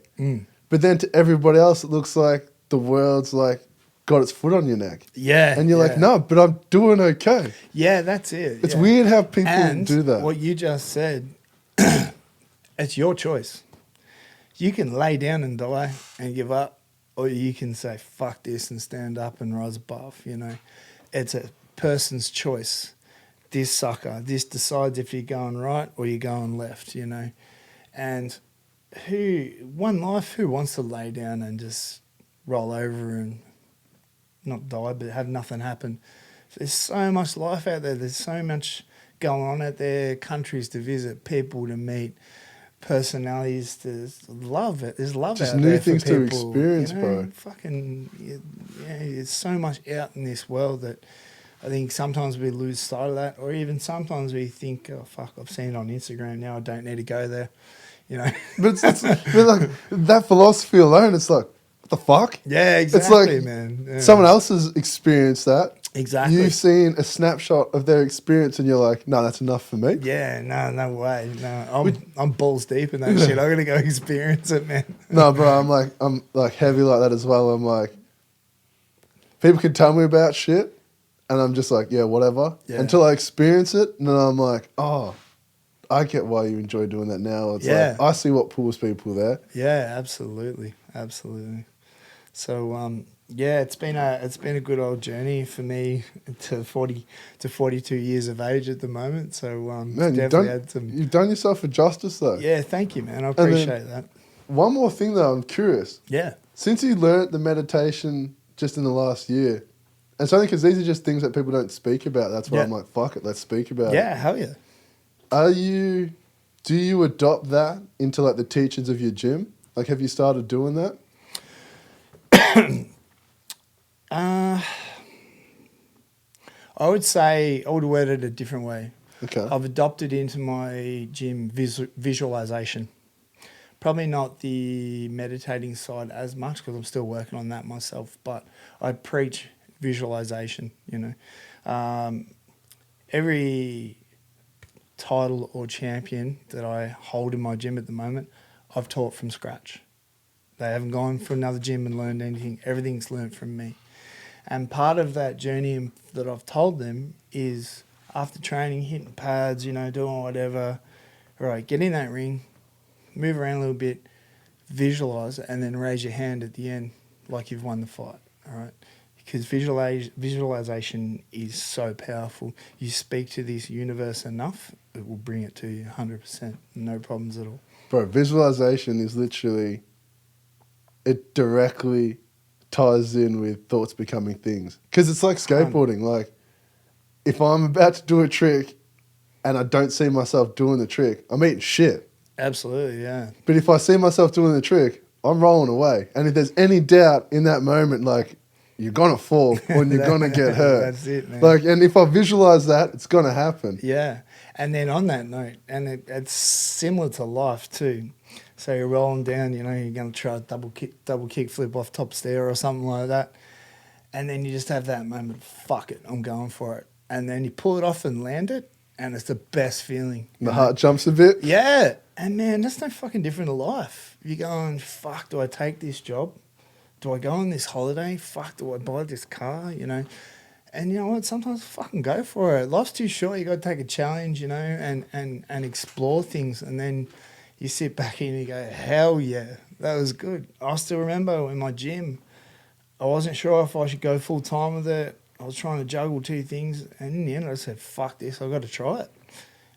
But then to everybody else, it looks like the world's like got its foot on your neck. Yeah. And you're like, no, but I'm doing okay. Yeah, that's it. It's weird how people do that. What you just said, it's your choice. You can lay down and die and give up, or you can say, fuck this, and stand up and rise above, you know. It's a person's choice. This sucker, this decides if you're going right or you're going left, you know. And one life, who wants to lay down and just roll over and not die, but have nothing happen? There's so much life out there. There's so much going on out there, countries to visit, people to meet, personalities to love it. There's love just out there. Just new things for people, to experience, you know, bro. Fucking, there's so much out in this world that I think sometimes we lose sight of that, or even sometimes we think, oh, fuck, I've seen it on Instagram now, I don't need to go there, you know. But it's but like that philosophy alone, it's like, what the fuck? Yeah, It's exactly, like man. Yeah. someone else has experienced that. Exactly. You've seen a snapshot of their experience and you're like, no, that's enough for me. Yeah, no way. No, I'm balls deep in that shit. I gotta go experience it, man. No, bro, I'm like heavy like that as well. I'm like, people can tell me about shit and I'm just like, yeah, whatever. Yeah. Until I experience it, and then I'm like, oh, I get why you enjoy doing that now. It's like, I see what pulls people there. Yeah, absolutely. So yeah, it's been a good old journey for me to 42 years of age at the moment. So Man, definitely you've done yourself a justice though. Yeah, thank you, man. I appreciate that. One more thing though, I'm curious. Yeah. Since you learnt the meditation just in the last year, and it's only because these are just things that people don't speak about. That's why I'm like, fuck it, let's speak about it. Yeah, hell yeah. Do you adopt that into like the teachings of your gym? Like, have you started doing that? I would say I would word it a different way. Okay. I've adopted into my gym visualization. Probably not the meditating side as much because I'm still working on that myself, but I preach visualization, you know. Every title or champion that I hold in my gym at the moment, I've taught from scratch. They haven't gone for another gym and learned anything. Everything's learned from me. And part of that journey that I've told them is after training, hitting pads, you know, doing whatever, all right, get in that ring, move around a little bit, visualize, and then raise your hand at the end like you've won the fight, all right? Because visualization is so powerful. You speak to this universe enough, it will bring it to you 100%, no problems at all. Bro, visualization is literally, it directly ties in with thoughts becoming things. Because it's like skateboarding. Like, if I'm about to do a trick and I don't see myself doing the trick, I'm eating shit. Absolutely, yeah. But if I see myself doing the trick, I'm rolling away. And if there's any doubt in that moment, like, you're going to fall or you're going to get hurt. That's it, man. Like, and if I visualize that, it's going to happen. Yeah. And then on that note, and it's similar to life too. So you're rolling down, you know, you're going to try a double kick flip off top stair or something like that. And then you just have that moment, fuck it, I'm going for it. And then you pull it off and land it, and it's the best feeling. The heart jumps a bit. Yeah. And man, that's no fucking different to life. You're going, fuck, do I take this job? Do I go on this holiday? Fuck, do I buy this car? You know? And you know what? Sometimes fucking go for it. Life's too short. You got to take a challenge, you know, and explore things. And then you sit back and you go, hell yeah, that was good. I still remember in my gym, I wasn't sure if I should go full time with it. I was trying to juggle two things. And in the end, I said, fuck this, I've got to try it.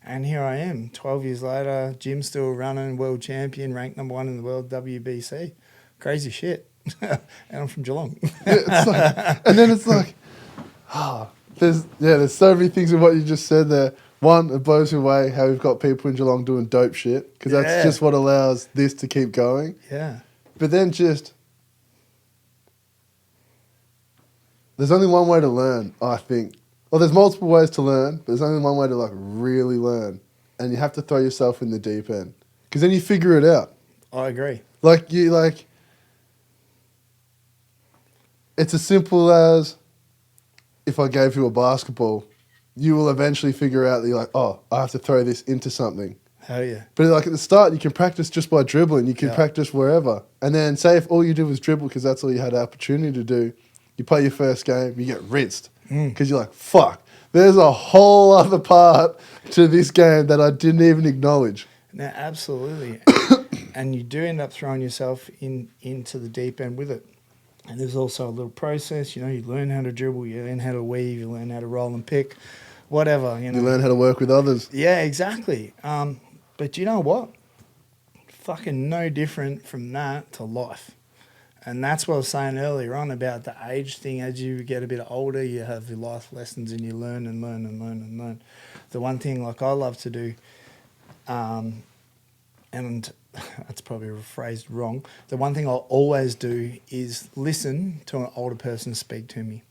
And here I am, 12 years later, gym still running, world champion, ranked #1 in the world, WBC. Crazy shit. And I'm from Geelong. It's like, and then it's like, there's so many things in what you just said there. One, it blows me away how we've got people in Geelong doing dope shit because that's just what allows this to keep going. Yeah. But then just, there's only one way to learn, I think. Well, there's multiple ways to learn, but there's only one way to like really learn. And you have to throw yourself in the deep end because then you figure it out. I agree. It's as simple as if I gave you a basketball, you will eventually figure out that you're like, oh, I have to throw this into something. Hell yeah. But like at the start, you can practice just by dribbling. You can practice wherever. And then say if all you did was dribble because that's all you had the opportunity to do, you play your first game, you get rinsed. Because you're like, fuck, there's a whole other part to this game that I didn't even acknowledge. No, absolutely. And you do end up throwing yourself into the deep end with it. And there's also a little process, you know, you learn how to dribble, you learn how to weave, you learn how to roll and pick, whatever, you know. You learn how to work with others. Yeah, exactly. But you know what? Fucking no different from that to life. And that's what I was saying earlier on about the age thing. As you get a bit older, you have your life lessons and you learn and learn and learn and learn. The one thing like I love to do, and that's probably phrased wrong, the one thing I'll always do is listen to an older person speak to me.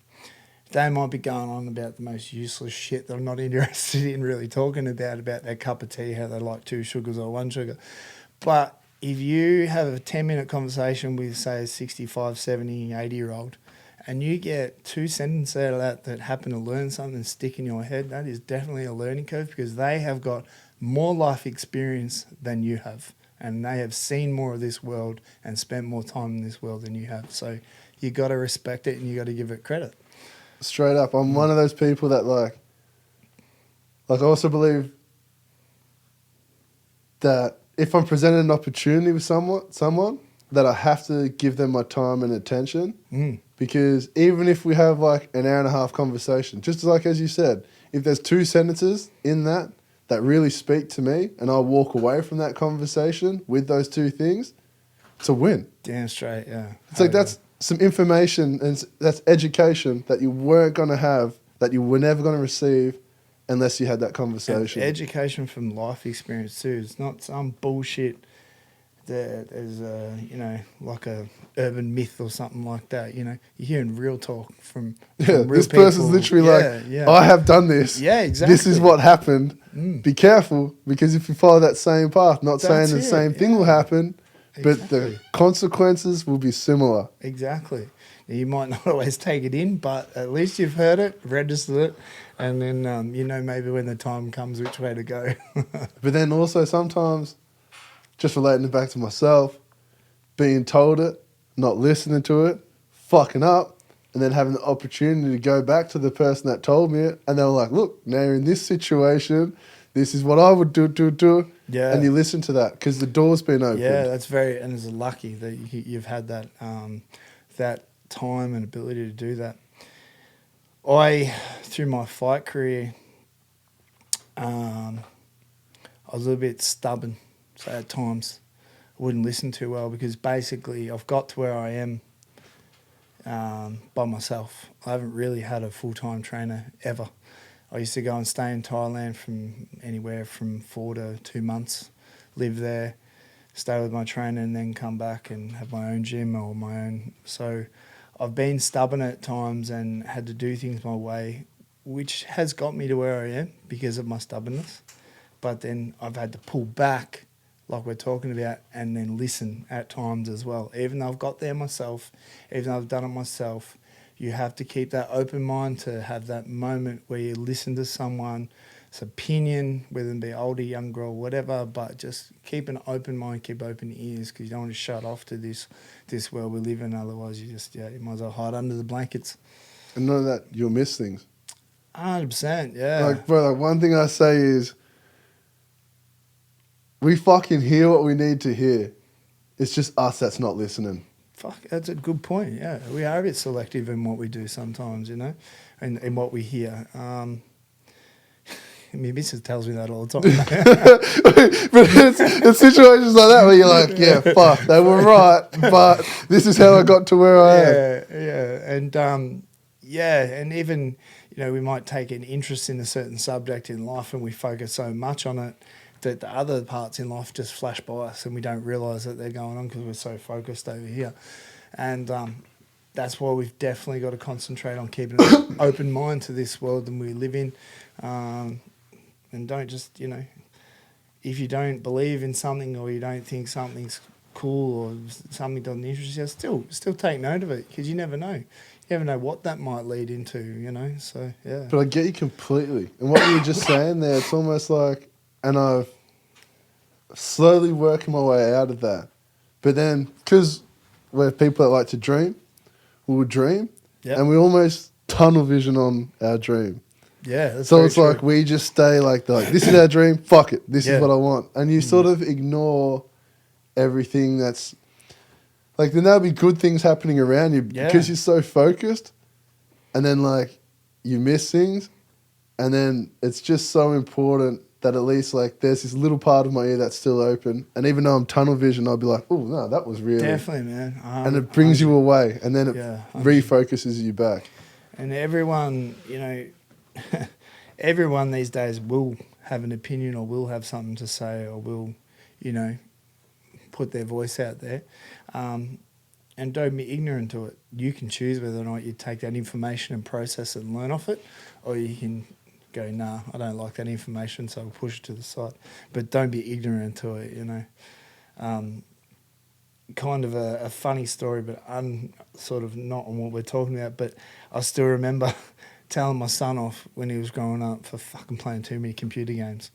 they might be going on about the most useless shit that I'm not interested in really talking about their cup of tea, how they like 2 sugars or 1 sugar. But if you have a 10-minute conversation with, say, a 65, 70, 80-year-old, and you get 2 sentences out of that happen to learn something and stick in your head, that is definitely a learning curve, because they have got more life experience than you have. And they have seen more of this world and spent more time in this world than you have. So you got to respect it and you got to give it credit. Straight up, I'm one of those people that like I also believe that if I'm presented an opportunity with someone, that I have to give them my time and attention. Because even if we have like an hour and a half conversation, just like as you said, if there's 2 sentences in that really speak to me and I walk away from that conversation with those 2 things, it's a win. Damn straight, yeah. It's like that's some information and that's education that you weren't going to have, that you were never going to receive unless you had that conversation. And education from life experience too. It's not some bullshit that is, like a urban myth or something like that. You know, you're hearing real talk from real this people. person's literally I have done this. Yeah, exactly. This is what happened. Be careful, because if you follow that same path, not saying the same thing will happen, but the consequences will be similar. Exactly. Now, you might not always take it in, but at least you've heard it, registered it, and then maybe when the time comes which way to go. But then also sometimes, just relating it back to myself, being told it, not listening to it, fucking up, and then having the opportunity to go back to the person that told me it, and they were like, look, now you're in this situation, this is what I would do. Yeah. And you listen to that because the door's been opened. Yeah, that's and it's lucky that you've had that that time and ability to do that. Through my fight career, I was a little bit stubborn. So at times I wouldn't listen too well, because basically I've got to where I am by myself. I haven't really had a full-time trainer ever. I used to go and stay in Thailand from anywhere from 4 to 2 months, live there, stay with my trainer, and then come back and have my own gym or my own. So I've been stubborn at times and had to do things my way, which has got me to where I am because of my stubbornness. But then I've had to pull back, like we're talking about, and then listen at times as well. Even though I've got there myself, even though I've done it myself, you have to keep that open mind to have that moment where you listen to someone's opinion, whether it be older, younger, or whatever, but just keep an open mind, keep open ears, because you don't want to shut off to this world we live in. Otherwise, you might as well hide under the blankets. And know that you'll miss things. 100%, yeah. Like, bro, one thing I say is, we fucking hear what we need to hear. It's just us that's not listening. Fuck, that's a good point, yeah. We are a bit selective in what we do sometimes, and what we hear. My missus tells me that all the time. But it's situations like that where you're like, yeah, fuck, they were right, but this is how I got to where I am. Yeah. And even, we might take an interest in a certain subject in life and we focus so much on it that the other parts in life just flash by us and we don't realise that they're going on because we're so focused over here. And that's why we've definitely got to concentrate on keeping an open mind to this world that we live in. And don't just, if you don't believe in something or you don't think something's cool or something doesn't interest you, still take note of it, because you never know. You never know what that might lead into, so, yeah. But I get you completely. And what you were just saying there, it's almost like, and I've slowly working my way out of that. But then, because we're people that like to dream, we'll dream, and we almost tunnel vision on our dream. Yeah, that's so it's true. Like we just stay like this is our dream, fuck it, this is what I want. And you sort of ignore everything that's, like, then there'll be good things happening around you because you're so focused, and then like you miss things, and then it's just so important that at least like there's this little part of my ear that's still open, and even though I'm tunnel vision, I'll be like, oh no, that was really definitely, man, and it brings you away, and then it refocuses you back. And everyone, everyone these days will have an opinion or will have something to say or will, put their voice out there. and don't be ignorant to it. You can choose whether or not you take that information and process it and learn off it, or you can go, nah, I don't like that information, so I'll push it to the side. But don't be ignorant to it, you know. Kind of a funny story, but sort of not on what we're talking about, but I still remember telling my son off when he was growing up for fucking playing too many computer games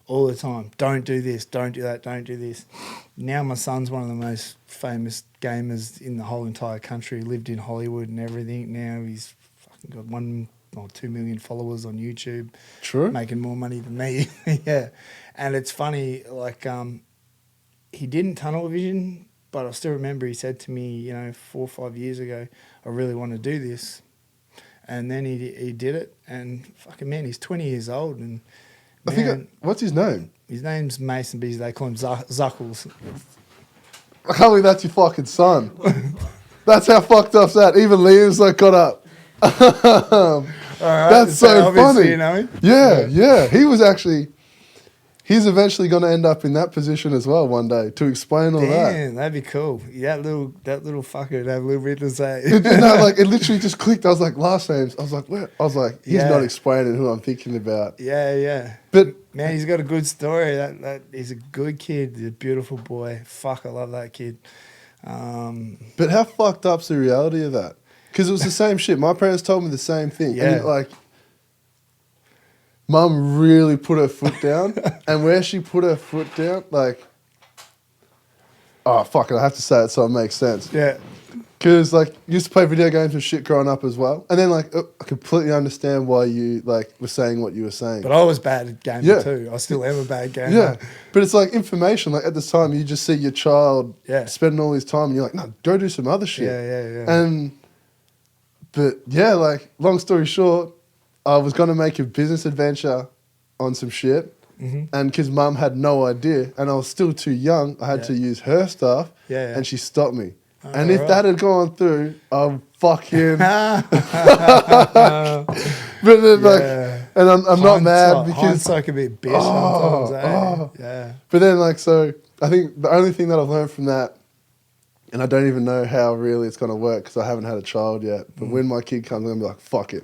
all the time. Don't do this, don't do that, don't do this. Now my son's one of the most famous gamers in the whole entire country. He lived in Hollywood and everything. Now he's fucking got 1 or 2 million followers on YouTube. True. Making more money than me. Yeah. And it's funny, like, he didn't tunnel vision, but I still remember he said to me, you know, 4 or 5 years ago, I really want to do this. And then he did it, and fucking man, he's 20 years old. And man, what's his name? His name's Mason Bees. They call him Zuckles. I can't believe that's your fucking son. That's how fucked up's that. Even Liam's like got up. All right, that's so funny. You know him? Yeah. He's eventually going to end up in that position as well one day to explain all that. Damn, that'd be cool. That little fucker would have a little bit to say. No, like it literally just clicked. I was like, last names. I was like, where? I was like, he's not explaining who I'm thinking about. Yeah. But man, he's got a good story. That he's a good kid. He's a beautiful boy. Fuck, I love that kid. But how fucked up's the reality of that? Because it was the same shit. My parents told me the same thing. Yeah. And like, Mum really put her foot down, and where she put her foot down, like, oh, fuck it, I have to say it so it makes sense. Yeah. Because, like, used to play video games and shit growing up as well. And then, like, I completely understand why you, like, were saying what you were saying. But I was bad at gaming too. I still am a bad gamer. Yeah. But it's like information. Like, at the time, you just see your child spending all his time, and you're like, no, go do some other shit. Yeah. But, yeah, like, long story short, I was going to make a business adventure on some shit. Mm-hmm. And because Mum had no idea, and I was still too young, I had to use her stuff, and she stopped me. And if that had gone through, I'm fucking... but then, like, and I'm not mad because... Hindsight can be a bitch sometimes, eh? Yeah. But then, like, so I think the only thing that I've learned from that, and I don't even know how really it's going to work because I haven't had a child yet, but when my kid comes, I'm going to be like, fuck it.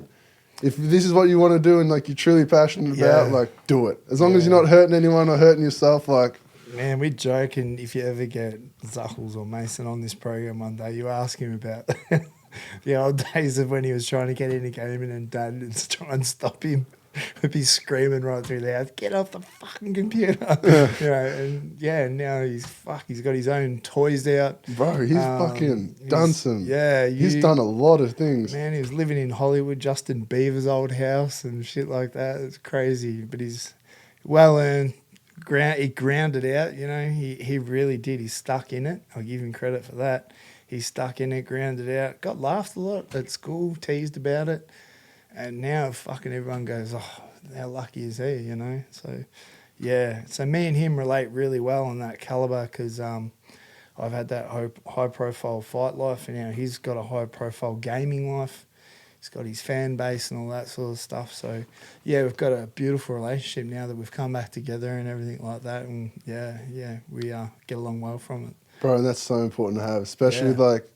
If this is what you want to do and, like, you're truly passionate about, like, do it. As long as you're not hurting anyone or hurting yourself, like... Man, we joke, and if you ever get Zuckles or Mason on this program one day, you ask him about the old days of when he was trying to get into gaming and Dad would try and stop him. He'd be screaming right through the house, get off the fucking computer. You know, and now he's got his own toys out. Bro, he's fucking done some... Yeah. He's done a lot of things. Man, he was living in Hollywood, Justin Bieber's old house and shit like that. It's crazy, but he's well-earned. He grounded out, you know. He really did. He's stuck in it. I'll give him credit for that. He's stuck in it, grounded out. Got laughed a lot at school, teased about it. And now fucking everyone goes, oh, how lucky is he, you know? So, yeah. So me and him relate really well on that caliber because I've had that high-profile fight life, and now he's got a high-profile gaming life. He's got his fan base and all that sort of stuff. So, yeah, we've got a beautiful relationship now that we've come back together and everything like that. And, we get along well from it. Bro, and that's so important to have, especially, like,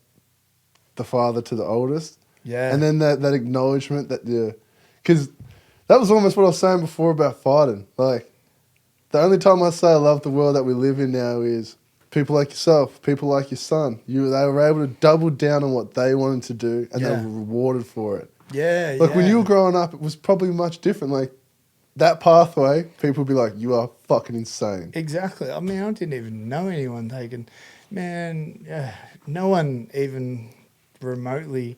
the father to the oldest. Yeah. And then that acknowledgement that you're... Because that was almost what I was saying before about fighting. Like, the only time I say I love the world that we live in now is... People like yourself, people like your son, they were able to double down on what they wanted to do, and they were rewarded for it. Yeah, like when you were growing up, it was probably much different. Like that pathway, people would be like, "You are fucking insane." Exactly. I mean, I didn't even know anyone taking. Man, no one even remotely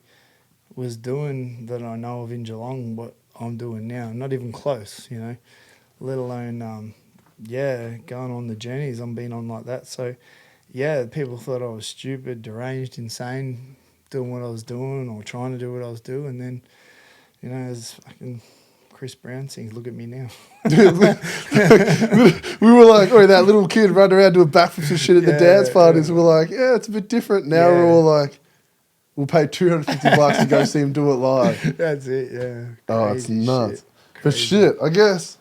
was doing that I know of in Geelong what I'm doing now. Not even close, you know. Let alone. Going on the journeys I'm being on like that. So, people thought I was stupid, deranged, insane, doing what I was doing or trying to do what I was doing. And then, you know, as fucking Chris Brown sings, look at me now. We were like, oh, that little kid running around doing backflips and shit at the dance parties. We're like, it's a bit different. Now we're all like, we'll pay $250 to go see him do it live. That's it, yeah. Oh, it's nuts. But shit, I guess...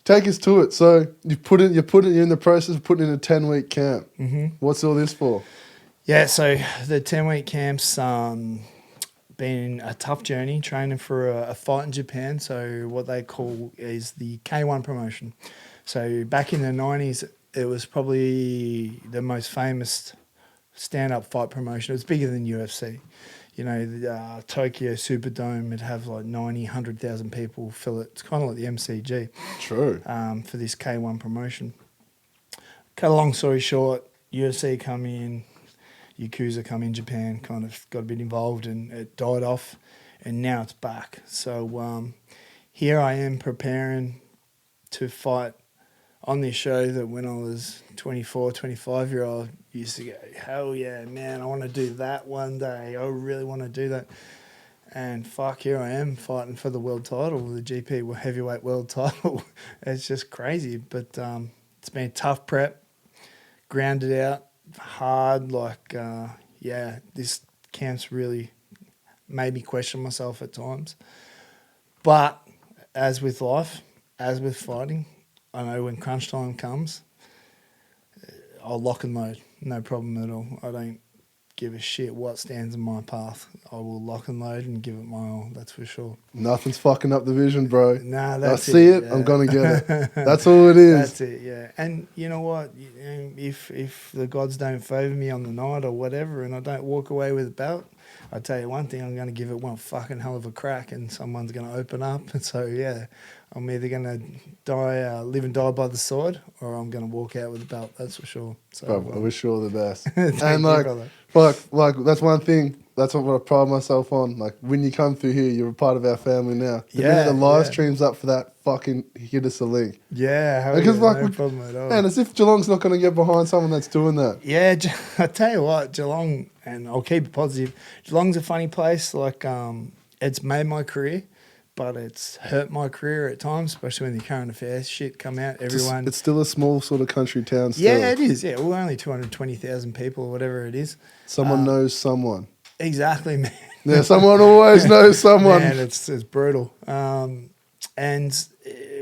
Take us to it. So you're in the process of putting in a 10-week camp. Mm-hmm. What's all this for? Yeah, so the 10-week camp's been a tough journey, training for a fight in Japan. So what they call is the K1 promotion. So back in the 90s, it was probably the most famous stand-up fight promotion. It was bigger than UFC. You know, the Tokyo Superdome would have like 90, 100,000 people fill it. It's kind of like the MCG. True. For this K1 promotion. Cut a long story short, UFC come in, Yakuza come in Japan, kind of got a bit involved and it died off, and now it's back. So here I am preparing to fight on this show that when I was 24, 25-year-old, used to go, hell yeah, man, I want to do that one day. I really want to do that. And fuck, here I am fighting for the world title, the GP heavyweight world title. It's just crazy. But it's been a tough prep, grounded out, hard. Like, this camp's really made me question myself at times. But as with life, as with fighting, I know when crunch time comes, I'll lock and load. No problem at all. I don't give a shit what stands in my path. I will lock and load and give it my all, that's for sure. Nothing's fucking up the vision, bro. Nah, that's I see it, yeah. I'm going to get it. That's all it is. That's it, yeah. And you know what? If the gods don't favour me on the night or whatever and I don't walk away with a belt, I tell you one thing, I'm going to give it one fucking hell of a crack and someone's going to open up. And so, yeah, I'm either going to die, live and die by the sword, or I'm going to walk out with a belt, that's for sure. So, Bro, I wish you all the best. Thank And you, like that's one thing, that's what I pride myself on. Like when you come through here, you're a part of our family now. The minute the live stream's up for that, fucking hit us a link. Yeah, because no problem at all. Man, as if Geelong's not going to get behind someone that's doing that. Yeah, I tell you what, Geelong, and I'll keep it positive, Geelong's a funny place. Like, it's made my career, but it's hurt my career at times, especially when the current affairs shit come out. Everyone, It's still a small sort of country town still. Yeah, it is. Yeah, we're only 220,000 people or whatever it is. Someone knows someone. Exactly, man. Yeah, someone always knows someone. Man, it's brutal. And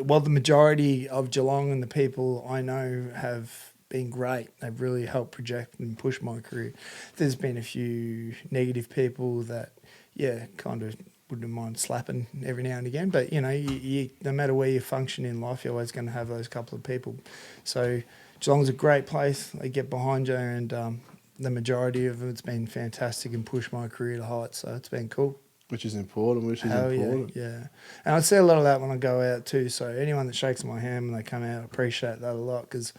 while the majority of Geelong and the people I know have been great, they've really helped project and push my career. There's been a few negative people that, kind of wouldn't mind slapping every now and again. But, you know, you no matter where you function in life, you're always going to have those couple of people. So Geelong's a great place. They get behind you, and the majority of it's been fantastic and pushed my career to heights. So it's been cool. Which is important, Yeah. And I see a lot of that when I go out too. So anyone that shakes my hand when they come out, I appreciate that a lot, because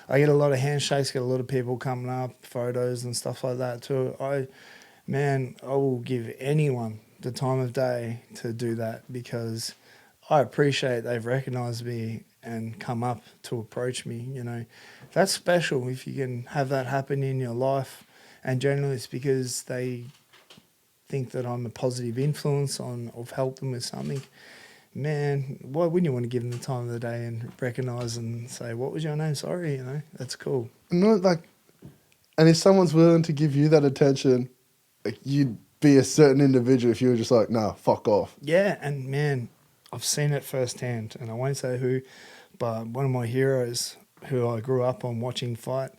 I get a lot of handshakes, get a lot of people coming up, photos and stuff like that too. I will give anyone the time of day to do that, because I appreciate they've recognised me and come up to approach me. You know, that's special if you can have that happen in your life. And generally it's because they think that I'm a positive influence I've helped them with something. Man, why wouldn't you want to give them the time of the day and recognise and say, what was your name? Sorry, you know, that's cool. No, and if someone's willing to give you that attention, like, you'd be a certain individual if you were just like, nah, fuck off. Yeah, and man, I've seen it firsthand, and I won't say who, but one of my heroes who I grew up on watching fight,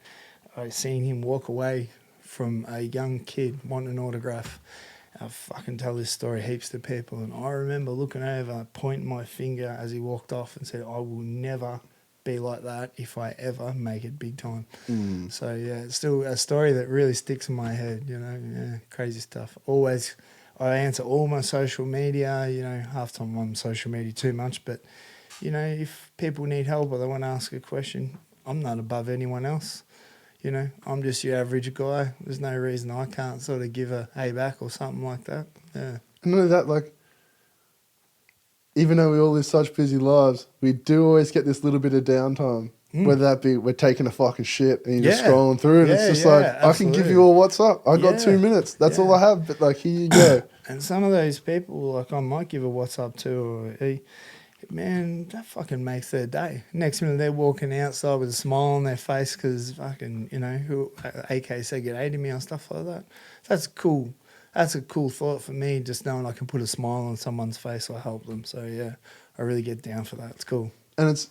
I seen him walk away from a young kid wanting an autograph. I fucking tell this story heaps to people, and I remember looking over, pointing my finger as he walked off and said, I will never be like that if I ever make it big time. So yeah, it's still a story that really sticks in my head, you know. Yeah, crazy stuff. Always, I answer all my social media, you know. Half the time I'm on social media too much, but you know, if people need help or they want to ask a question, I'm not above anyone else. You know, I'm just your average guy. There's no reason I can't sort of give a hey back or something like that. Yeah. And not only that, like, even though we all live such busy lives, we do always get this little bit of downtime. Whether that be we're taking a fucking shit and you're just scrolling through and it's just like, absolutely. I can give you all what's up. I got 2 minutes. That's all I have. But like, here you go. And some of those people, like, I might give a what's up to, or hey, man, that fucking makes their day. Next minute they're walking outside with a smile on their face because fucking, you know, who AK said get 80 me or stuff like that. That's cool. That's a cool thought for me, just knowing I can put a smile on someone's face or help them. So yeah, I really get down for that. It's cool. And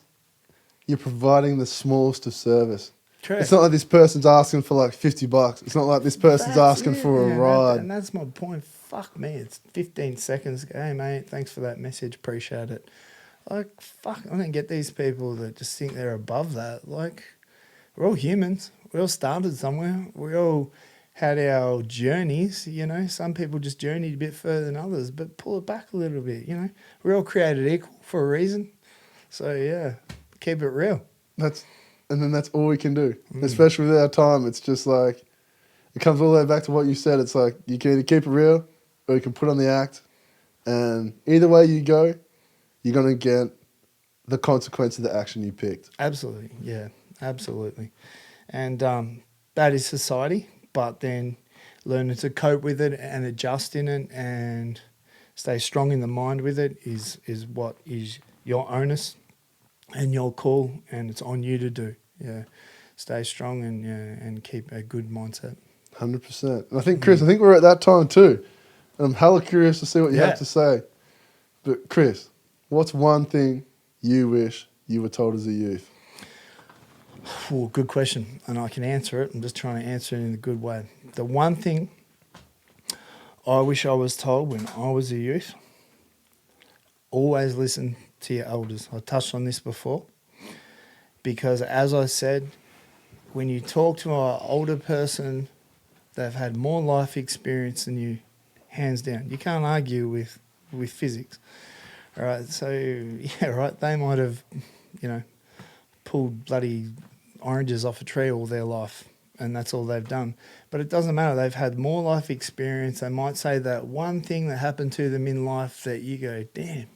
you're providing the smallest of service. Correct. It's not like this person's asking for like $50. It's not like this person's That's asking it, for a man. ride. And that's my point. Fuck me. It's 15 seconds. Hey, mate, thanks for that message. Appreciate it. Like, fuck, I don't get these people that just think they're above that. Like, we're all humans. We all started somewhere. We all had our journeys, you know. Some people just journeyed a bit further than others, but pull it back a little bit, you know. We're all created equal for a reason. So, yeah, keep it real. And then that's all we can do. Especially with our time, it's just like, it comes all the way back to what you said. It's like, you can either keep it real or you can put on the act. And either way you go, you're going to get the consequence of the action you picked. Absolutely, yeah, absolutely. And that is society, but then learning to cope with it and adjust in it and stay strong in the mind with it is what is your onus and your call, and it's on you to do. Yeah, stay strong and keep a good mindset. 100%. And I think, Chris, I think we're at that time too. And I'm hella curious to see what you have to say. But Chris, what's one thing you wish you were told as a youth? Ooh, good question, and I can answer it. I'm just trying to answer it in a good way. The one thing I wish I was told when I was a youth, always listen to your elders. I touched on this before, because as I said, when you talk to an older person, they've had more life experience than you, hands down. You can't argue with physics. All right, so, yeah, right, they might have, you know, pulled bloody oranges off a tree all their life, and that's all they've done. But it doesn't matter. They've had more life experience. They might say that one thing that happened to them in life that you go, damn,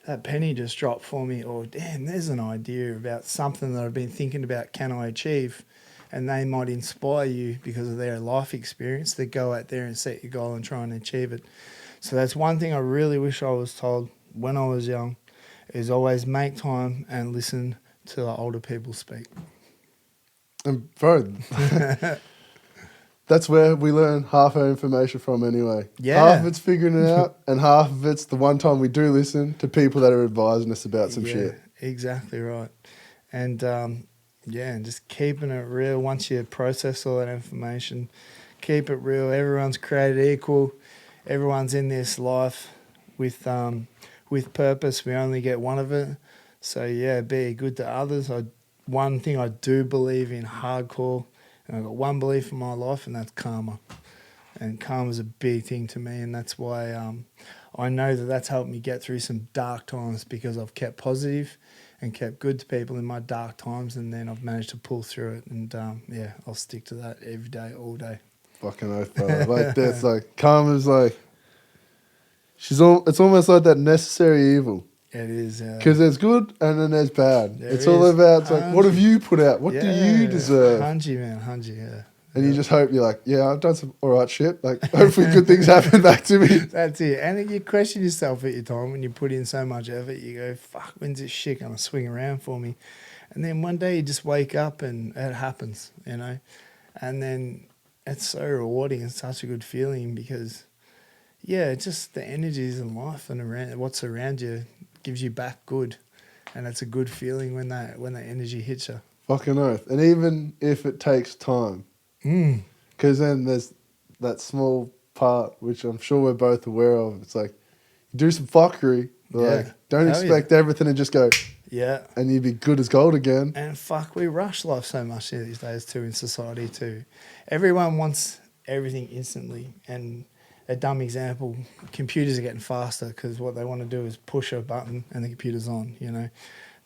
that penny just dropped for me, or damn, there's an idea about something that I've been thinking about, can I achieve? And they might inspire you because of their life experience to go out there and set your goal and try and achieve it. So that's one thing I really wish I was told when I was young, is always make time and listen to the older people speak. And bro, that's where we learn half our information from anyway. Yeah. Half of it's figuring it out, and half of it's the one time we do listen to people that are advising us about some shit. Exactly right. And and just keeping it real. Once you process all that information, keep it real. Everyone's created equal. Everyone's in this life with purpose. We only get one of it. So yeah, be good to others. One thing I do believe in hardcore, and I've got one belief in my life, and that's karma. And karma's a big thing to me, and that's why I know that that's helped me get through some dark times, because I've kept positive and kept good to people in my dark times, and then I've managed to pull through it. And I'll stick to that every day, all day. Fucking oath, brother. Like that's like karma's like it's almost like that necessary evil. It is. Because there's good and then there's bad. It's all is. about, it's like, what have you put out? What do you deserve? Hungy, man, hungy, yeah. And you just hope you're like, yeah, I've done some all right shit. Like, hopefully good things happen back to me. That's it. And then you question yourself at your time when you put in so much effort. You go, fuck, when's this shit going to swing around for me? And then one day you just wake up and it happens, you know. And then it's so rewarding and such a good feeling because, yeah, it's just the energies in life and around what's around you gives you back good. And it's a good feeling when that energy hits you. Fucking oath. And even if it takes time. Because then there's that small part, which I'm sure we're both aware of. It's like, you do some fuckery. Like, don't expect everything and just go, and you'd be good as gold again. And fuck, we rush life so much these days too in society too. Everyone wants everything instantly. And a dumb example, computers are getting faster because what they want to do is push a button and the computer's on, you know.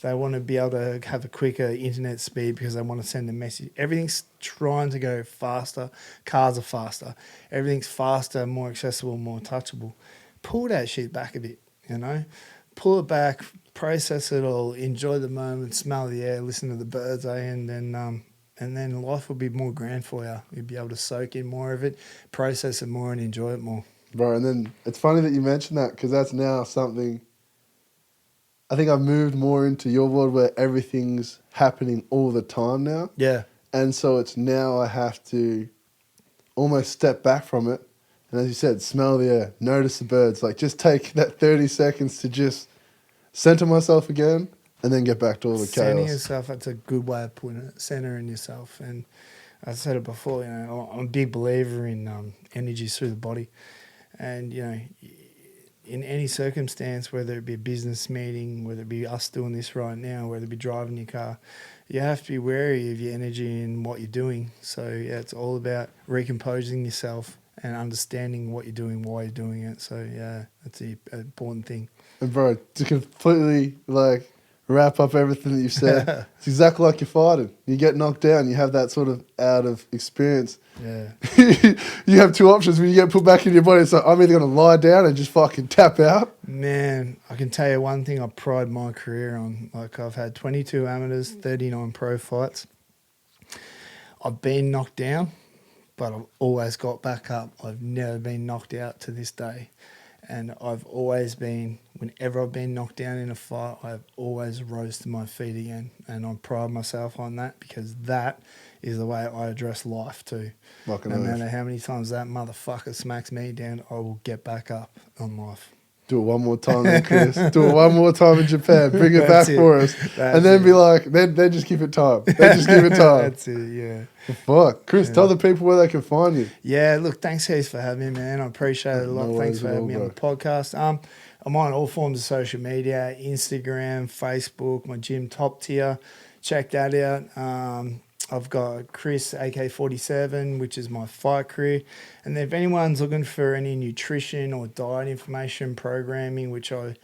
They want to be able to have a quicker internet speed because they want to send a message. Everything's trying to go faster. Cars are faster. Everything's faster, more accessible, more touchable. Pull that shit back a bit, you know. Pull it back, process it all, enjoy the moment, smell the air, listen to the birds, and then life will be more grand for you. You'll be able to soak in more of it, process it more, and enjoy it more. Bro, and then it's funny that you mentioned that because that's now something... I think I've moved more into your world where everything's happening all the time now. Yeah. And so it's now I have to almost step back from it. And as you said, smell the air, notice the birds. Like just take that 30 seconds to just center myself again and then get back to all the Centering chaos. yourself, that's a good way of putting it. Centering yourself. And I said it before, you know, I'm a big believer in energies through the body. And, you know, in any circumstance, whether it be a business meeting, whether it be us doing this right now, whether it be driving your car, you have to be wary of your energy and what you're doing. So, yeah, it's all about recomposing yourself and understanding what you're doing, why you're doing it. So, yeah, that's the important thing. And bro, to completely like wrap up everything that you've said, it's exactly like you're fighting. You get knocked down, you have that sort of out of experience. Yeah. You have two options when you get put back in your body. It's like, I'm either going to lie down and just fucking tap out. Man, I can tell you one thing I pride my career on. Like, I've had 22 amateurs, 39 pro fights. I've been knocked down, but I've always got back up. I've never been knocked out to this day. And I've always been, whenever I've been knocked down in a fight, I've always rose to my feet again. And I pride myself on that, because that is the way I address life too. No matter how many times that motherfucker smacks me down, I will get back up on life. Do it one more time then, Chris. Do it one more time in Japan. Bring it back for us. And then be like, then just give it time. Then just give it time. That's it, yeah. Fuck. Chris, tell the people where they can find you. Yeah, look, thanks heaps for having me, man. I appreciate it a lot. Thanks for having me on the podcast. I'm on all forms of social media, Instagram, Facebook, my gym Top Tier. Check that out. I've got Chris AK47, which is my fight career. And if anyone's looking for any nutrition or diet information programming, which I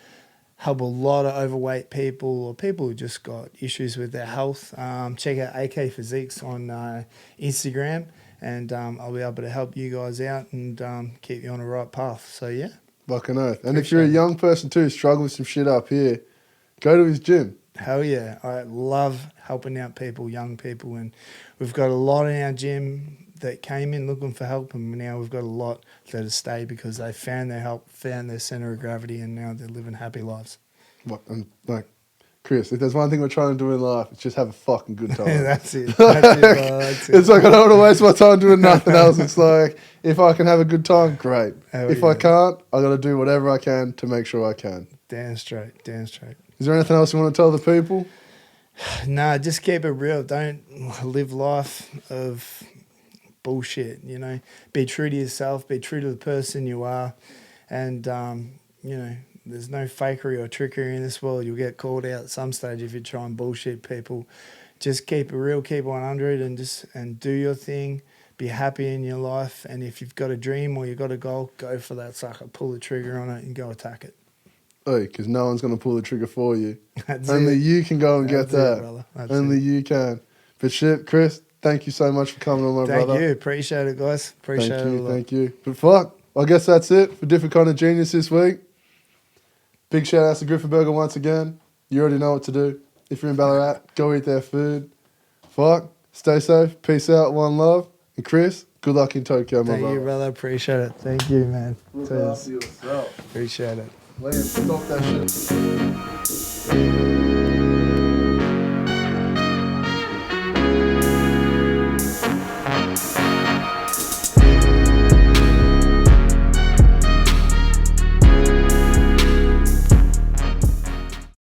help a lot of overweight people or people who just got issues with their health, check out AK Physiques on Instagram, and I'll be able to help you guys out and keep you on the right path. So, yeah. Fucking oath. And if you're a young person too, struggling with some shit up here, go to his gym. Hell yeah. I love helping out people, young people. And we've got a lot in our gym that came in looking for help. And now we've got a lot that have stayed because they found their help, found their centre of gravity, and now they're living happy lives. And like, Chris, if there's one thing we're trying to do in life, it's just have a fucking good time. That's it. That's it. It's like, I don't want to waste my time doing nothing else. It's like, if I can have a good time, great. If I can't, I got to do whatever I can to make sure I can. Damn straight. Damn straight. Is there anything else you want to tell the people? Nah, just keep it real. Don't live life of bullshit, you know. Be true to yourself. Be true to the person you are. And, you know, there's no fakery or trickery in this world. You'll get called out at some stage if you try and bullshit people. Just keep it real, keep 100, and do your thing. Be happy in your life. And if you've got a dream or you've got a goal, go for that sucker. Pull the trigger on it and go attack it. Oh, because no one's going to pull the trigger for you. That's Only it. you can go and That's get that. brother. Only you can. But shit, Chris, thank you so much for coming on, my brother. Thank you. Appreciate it, guys. Appreciate it a lot. Thank you. But fuck, I guess that's it for Different Kind of Genius this week. Big shout out to Griffin Burger once again. You already know what to do. If you're in Ballarat, go eat their food. Fuck, stay safe. Peace out. One love. And Chris, good luck in Tokyo, my brother. Thank you, brother. Appreciate it. Thank you, man. Look after yourself. Appreciate it. Liam, stop that shit.